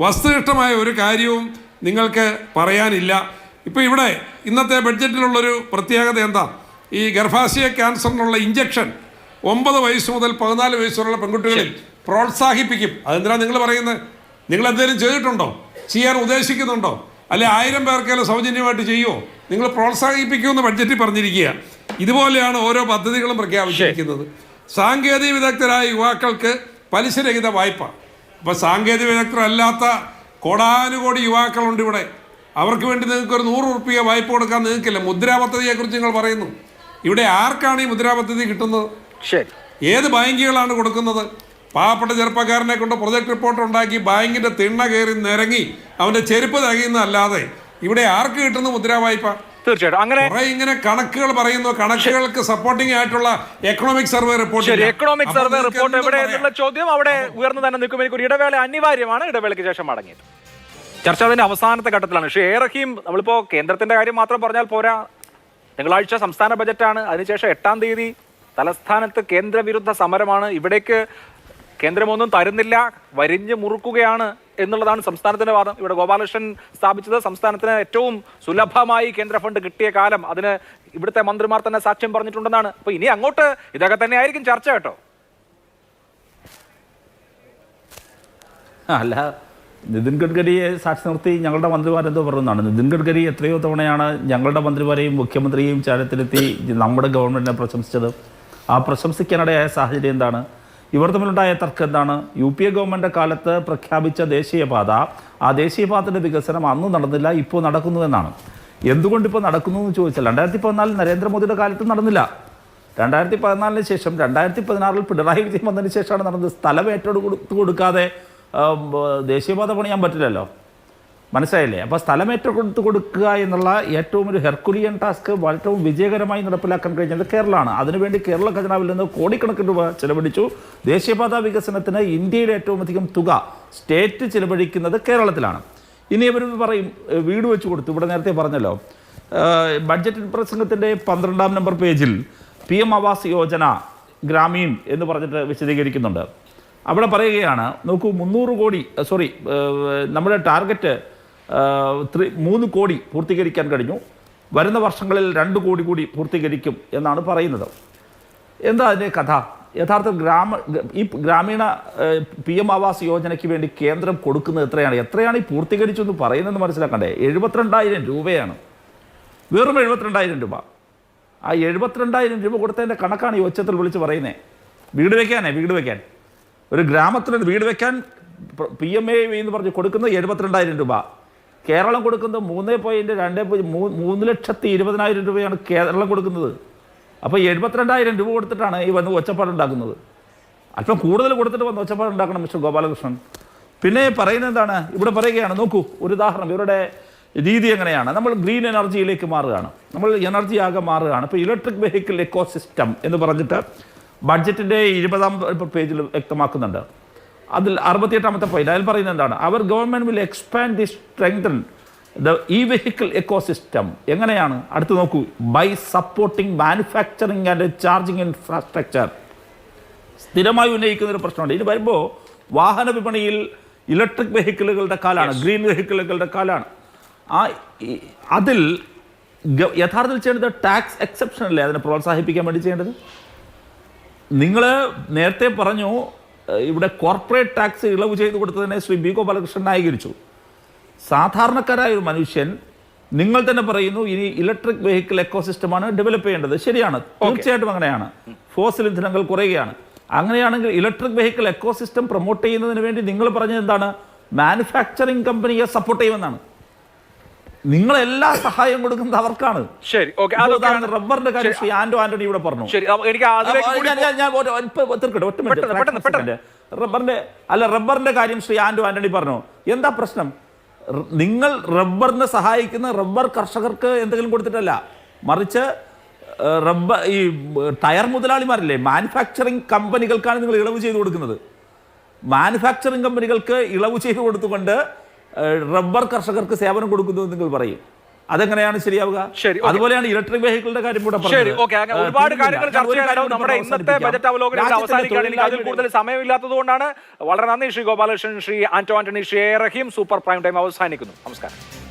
വസ്തുനിഷ്ഠമായ ഒരു കാര്യവും നിങ്ങൾക്ക് പറയാനില്ല. ഇപ്പോൾ ഇവിടെ ഇന്നത്തെ ബഡ്ജറ്റിലുള്ളൊരു പ്രത്യേകത എന്താ? ഈ ഗർഭാശയ ക്യാൻസറിനുള്ള ഇഞ്ചക്ഷൻ 9 വയസ്സ് മുതൽ 14 വയസ്സുള്ള പെൺകുട്ടികളിൽ പ്രോത്സാഹിപ്പിക്കും. അതെന്തിനാണ് നിങ്ങൾ പറയുന്നത്? നിങ്ങൾ എന്തെങ്കിലും ചെയ്തിട്ടുണ്ടോ? ചെയ്യാൻ ഉദ്ദേശിക്കുന്നുണ്ടോ? അല്ലെ 1000 പേർക്കെല്ലാം സൗജന്യമായിട്ട് ചെയ്യുമോ? നിങ്ങൾ പ്രോത്സാഹിപ്പിക്കുമെന്ന് ബഡ്ജറ്റിൽ പറഞ്ഞിരിക്കുക. ഇതുപോലെയാണ് ഓരോ പദ്ധതികളും പ്രഖ്യാപിച്ചിരിക്കുന്നത്. സാങ്കേതിക വിദഗ്ധരായ യുവാക്കൾക്ക് പലിശരഹിത വായ്പ. അപ്പോൾ സാങ്കേതിക വിദഗ്ധരല്ലാത്ത കോടാനുകോടി യുവാക്കളുണ്ട് ഇവിടെ. അവർക്ക് വേണ്ടി നിങ്ങൾക്ക് ഒരു 100 രൂപ വായ്പ കൊടുക്കാൻ നിങ്ങൾക്കില്ല. മുദ്രാ പദ്ധതിയെക്കുറിച്ച് നിങ്ങൾ പറയുന്നു. ഇവിടെ ആർക്കാണ് ഈ മുദ്രാ പദ്ധതി കിട്ടുന്നത്? ഏത് ബാങ്കുകളാണ് കൊടുക്കുന്നത്? പാവപ്പെട്ട ചെറുപ്പക്കാരനെ കൊണ്ട് പ്രൊജക്ട് റിപ്പോർട്ട് ഉണ്ടാക്കി ബാങ്കിൻ്റെ തിണ്ണ കയറി നിരങ്ങി അവൻ്റെ ചെരുപ്പ് തകയുന്നതല്ലാതെ ഇവിടെ ആർക്ക് കിട്ടുന്ന മുദ്രാ വായ്പ? തീർച്ചയായിട്ടും അങ്ങനെ ഇങ്ങനെ കണക്കുകൾ പറയുന്നു. കണക്കുകൾക്ക് സപ്പോർട്ടിംഗ് ആയിട്ടുള്ള economic survey report, economic survey report എവിടെ എന്നുള്ള ചോദ്യം അവിടെ ഉയർന്നു തന്നെ നിൽക്കും. എനിക്ക് ഒരു ഇടവേള അനിവാര്യമാണ്. ഇടവേളയ്ക്ക് ശേഷം മടങ്ങിയത് ചർച്ച അതിന്റെ അവസാനത്തെ ഘട്ടത്തിലാണ്. പക്ഷേ റഹീം, നമ്മളിപ്പോൾ കേന്ദ്രത്തിന്റെ കാര്യം മാത്രം പറഞ്ഞാൽ പോരാ. തിങ്കളാഴ്ച സംസ്ഥാന ബജറ്റാണ്. അതിനുശേഷം 8-ാം തീയതി തലസ്ഥാനത്ത് കേന്ദ്രവിരുദ്ധ സമരമാണ്. ഇവിടേക്ക് കേന്ദ്രമൊന്നും തരുന്നില്ല, വരിഞ്ഞ് മുറുക്കുകയാണ് എന്നുള്ളതാണ് സംസ്ഥാനത്തിന്റെ വാദം. ഇവിടെ ഗോപാലകൃഷ്ണൻ സ്ഥാപിച്ചത് സംസ്ഥാനത്തിന് ഏറ്റവും സുലഭമായി കേന്ദ്ര ഫണ്ട് കിട്ടിയ കാലം, അതിന് ഇവിടുത്തെ മന്ത്രിമാർ തന്നെ സാക്ഷ്യം പറഞ്ഞിട്ടുണ്ടെന്നാണ്. അപ്പൊ ഇനി അങ്ങോട്ട് ഇതൊക്കെ തന്നെ ആയിരിക്കും ചർച്ച കേട്ടോ. അല്ല, നിതിൻ ഗഡ്കരിയെ സാക്ഷി നിർത്തി ഞങ്ങളുടെ മന്ത്രിമാരെന്തോ പറയുന്നതാണ്. നിതിൻ ഗഡ്കരി എത്രയോ തവണയാണ് ഞങ്ങളുടെ മന്ത്രിമാരെയും മുഖ്യമന്ത്രിയെയും ചാരത്തിലെത്തി നമ്മുടെ ഗവൺമെൻറ്റിനെ പ്രശംസിച്ചത്. ആ പ്രശംസിക്കാനിടയായ സാഹചര്യം എന്താണ്? ഇവർ തമ്മിലുണ്ടായ തർക്കം എന്താണ്? UPA ഗവൺമെൻറ് കാലത്ത് പ്രഖ്യാപിച്ച ദേശീയപാത, ആ ദേശീയപാതയുടെ വികസനം അന്ന് നടന്നില്ല, ഇപ്പോൾ നടക്കുന്നുവെന്നാണ്. എന്തുകൊണ്ടിപ്പോൾ നടക്കുന്നു എന്ന് ചോദിച്ചാൽ 2014 നരേന്ദ്രമോദിയുടെ കാലത്ത് നടന്നില്ല. 2014 ശേഷം 2016 പിണറായി വിജയൻ വന്നതിന് ശേഷമാണ് നടന്നത്. സ്ഥലം ഏറ്റെടുത്ത് കൊടുക്കാതെ ദേശീയപാത പണിയാൻ പറ്റില്ലല്ലോ, മനസ്സിലായില്ലേ? അപ്പോൾ സ്ഥലം ഏറ്റെടുത്ത് കൊടുക്കുക എന്നുള്ള ഏറ്റവും ഒരു ഹെർക്കുലിയൻ ടാസ്ക് ഏറ്റവും വിജയകരമായി നടപ്പിലാക്കാൻ കഴിഞ്ഞത് കേരളമാണ്. അതിനുവേണ്ടി കേരള ഖജനാവിൽ നിന്ന് കോടിക്കണക്കിന് രൂപ ചെലവഴിച്ചു. ദേശീയപാത വികസനത്തിന് ഇന്ത്യയിലെ ഏറ്റവും അധികം തുക സ്റ്റേറ്റ് ചെലവഴിക്കുന്നത് കേരളത്തിലാണ്. ഇനി ഇവർ പറയും വീട് വെച്ച് കൊടുത്തു. ഇവിടെ നേരത്തെ പറഞ്ഞല്ലോ, ബഡ്ജറ്റ് പ്രസംഗത്തിൻ്റെ 12-ാം നമ്പർ പേജിൽ PM ആവാസ് യോജന ഗ്രാമീൺ എന്ന് പറഞ്ഞിട്ട് വിശദീകരിക്കുന്നുണ്ട്. അവിടെ പറയുകയാണ്, നോക്കൂ, 300 കോടി നമ്മുടെ ടാർഗറ്റ് 3 കോടി പൂർത്തീകരിക്കാൻ കഴിഞ്ഞു. വരുന്ന വർഷങ്ങളിൽ 2 കോടി കൂടി പൂർത്തീകരിക്കും എന്നാണ് പറയുന്നത്. എന്താ അതിൻ്റെ കഥ? യഥാർത്ഥ ഈ ഗ്രാമീണ PM ആവാസ് യോജനയ്ക്ക് വേണ്ടി കേന്ദ്രം കൊടുക്കുന്നത് എത്രയാണ് ഈ പൂർത്തീകരിച്ചു എന്ന് പറയുന്നതെന്ന് മനസ്സിലാക്കണ്ടേ? 72,000 രൂപയാണ്, വെറും 72,000 രൂപ. ആ 72,000 രൂപ കൊടുത്തതിൻ്റെ കണക്കാണ് ഈ ഒച്ചത്തിൽ വിളിച്ച് പറയുന്നത്. വീട് വയ്ക്കാൻ ഒരു ഗ്രാമത്തിൽ വീട് വയ്ക്കാൻ PMA എന്ന് പറഞ്ഞ് കൊടുക്കുന്നത് 72,000 രൂപ. കേരളം കൊടുക്കുന്നത് 3,20,000 രൂപയാണ് കേരളം കൊടുക്കുന്നത്. അപ്പോൾ 72,000 രൂപ കൊടുത്തിട്ടാണ് ഈ വന്ന് ഒച്ചപ്പാടുണ്ടാക്കുന്നത്. അല്പം കൂടുതൽ കൊടുത്തിട്ട് വന്ന് ഒച്ചപ്പാടുണ്ടാക്കണം മിസ്റ്റർ ഗോപാലകൃഷ്ണൻ. പിന്നെ പറയുന്നത് എന്താണ്? ഇവിടെ പറയുകയാണ്, നോക്കൂ, ഒരു ഉദാഹരണം, ഇവരുടെ രീതി എങ്ങനെയാണ്? നമ്മൾ ഗ്രീൻ എനർജിയിലേക്ക് മാറുകയാണ്, നമ്മൾ എനർജി ആകെ മാറുകയാണ്. ഇപ്പോൾ ഇലക്ട്രിക് വെഹിക്കിൾ എക്കോസിസ്റ്റം എന്ന് പറഞ്ഞിട്ട് ബഡ്ജറ്റിൻ്റെ 20ാം പേജിൽ വ്യക്തമാക്കുന്നുണ്ട്. അതിൽ 68ാമത്തെ പോയിന്റ് അതിൽ പറയുന്നത് എന്താണ്? അവർ government will expand the strengthen the E vehicle ecosystem. എങ്ങനെയാണ്? അടുത്ത് നോക്കൂ. By supporting manufacturing and charging infrastructure. സ്ഥിരമായി ഉന്നയിക്കുന്ന ഒരു പ്രശ്നമുണ്ട്. ഇനി വരുമ്പോൾ വാഹന വിപണിയിൽ ഇലക്ട്രിക് വെഹിക്കിളുകളുടെ കാലാണ്, ഗ്രീൻ വെഹിക്കിളുകളുടെ കാലാണ്. അതിൽ യഥാർത്ഥത്തിൽ ചെയ്യേണ്ടത് ടാക്സ് എക്സെപ്ഷൻ അല്ലേ അതിനെ പ്രോത്സാഹിപ്പിക്കാൻ വേണ്ടി ചെയ്യേണ്ടത്? നിങ്ങൾ നേരത്തെ പറഞ്ഞു ഇവിടെ കോർപ്പറേറ്റ് ടാക്സ് ഇളവ് ചെയ്തു കൊടുത്തതിനെ ശ്രീ ബി ഗോപാലകൃഷ്ണൻ ന്യായീകരിച്ചു. സാധാരണക്കാരായ ഒരു മനുഷ്യൻ, നിങ്ങൾ തന്നെ പറയുന്നു ഇനി ഇലക്ട്രിക് വെഹിക്കിൾ എക്കോസിസ്റ്റമാണ് ഡെവലപ്പ് ചെയ്യേണ്ടത്. ശരിയാണ്, തീർച്ചയായിട്ടും അങ്ങനെയാണ്. ഫോസിൽ ഇന്ധനങ്ങൾ കുറയുകയാണ്. അങ്ങനെയാണെങ്കിൽ ഇലക്ട്രിക് വെഹിക്കിൾ എക്കോസിസ്റ്റം പ്രൊമോട്ട് ചെയ്യുന്നതിന് വേണ്ടി നിങ്ങൾ പറഞ്ഞത് എന്താണ്? മാനുഫാക്ചറിങ് കമ്പനിയെ സപ്പോർട്ട് ചെയ്യുമെന്നാണ്. നിങ്ങൾ എല്ലാ സഹായം കൊടുക്കുന്നത് അവർക്കാണ്. ശരി, ഓക്കെ. റബ്ബറിന്റെ കാര്യം ശ്രീ ആന്റണി ഇവിടെ പറഞ്ഞു. റബ്ബറിന്റെ കാര്യം ശ്രീ ആന്റണി പറഞ്ഞു. എന്താ പ്രശ്നം? നിങ്ങൾ റബ്ബറിനെ സഹായിക്കുന്ന റബ്ബർ കർഷകർക്ക് എന്തെങ്കിലും കൊടുത്തിട്ടല്ല, മറിച്ച് ഈ ടയർ മുതലാളിമാരല്ലേ, മാനുഫാക്ചറിങ് കമ്പനികൾക്കാണ് നിങ്ങൾ ഇളവ് ചെയ്തു കൊടുക്കുന്നത്. മാനുഫാക്ചറിങ് കമ്പനികൾക്ക് ഇളവ് ചെയ്തു കൊടുത്തുകൊണ്ട് റബ്ബർ കർഷകർക്ക് സേവനം കൊടുക്കുന്നു നിങ്ങൾ പറയും. അതെങ്ങനെയാണ് ശരിയാവുക? അതുപോലെയാണ് ഇലക്ട്രിക് വെഹിക്കിളിന്റെ കാര്യം കൂടെ ഒരുപാട് കാര്യങ്ങൾ ചർച്ച ചെയ്യാനോ നമ്മുടെ ഇന്നത്തെ ബജറ്റ് അവലോകനം അവസാനിക്കാൻ എനിക്ക് അതിൽ കൂടുതൽ സമയമില്ലാത്തത് കൊണ്ടാണ്. വളരെ നന്ദി Shri Gopalakrishnan, Shri Antony, Shri A Rahim. Super prime time അവസാനിക്കുന്നു. നമസ്കാരം.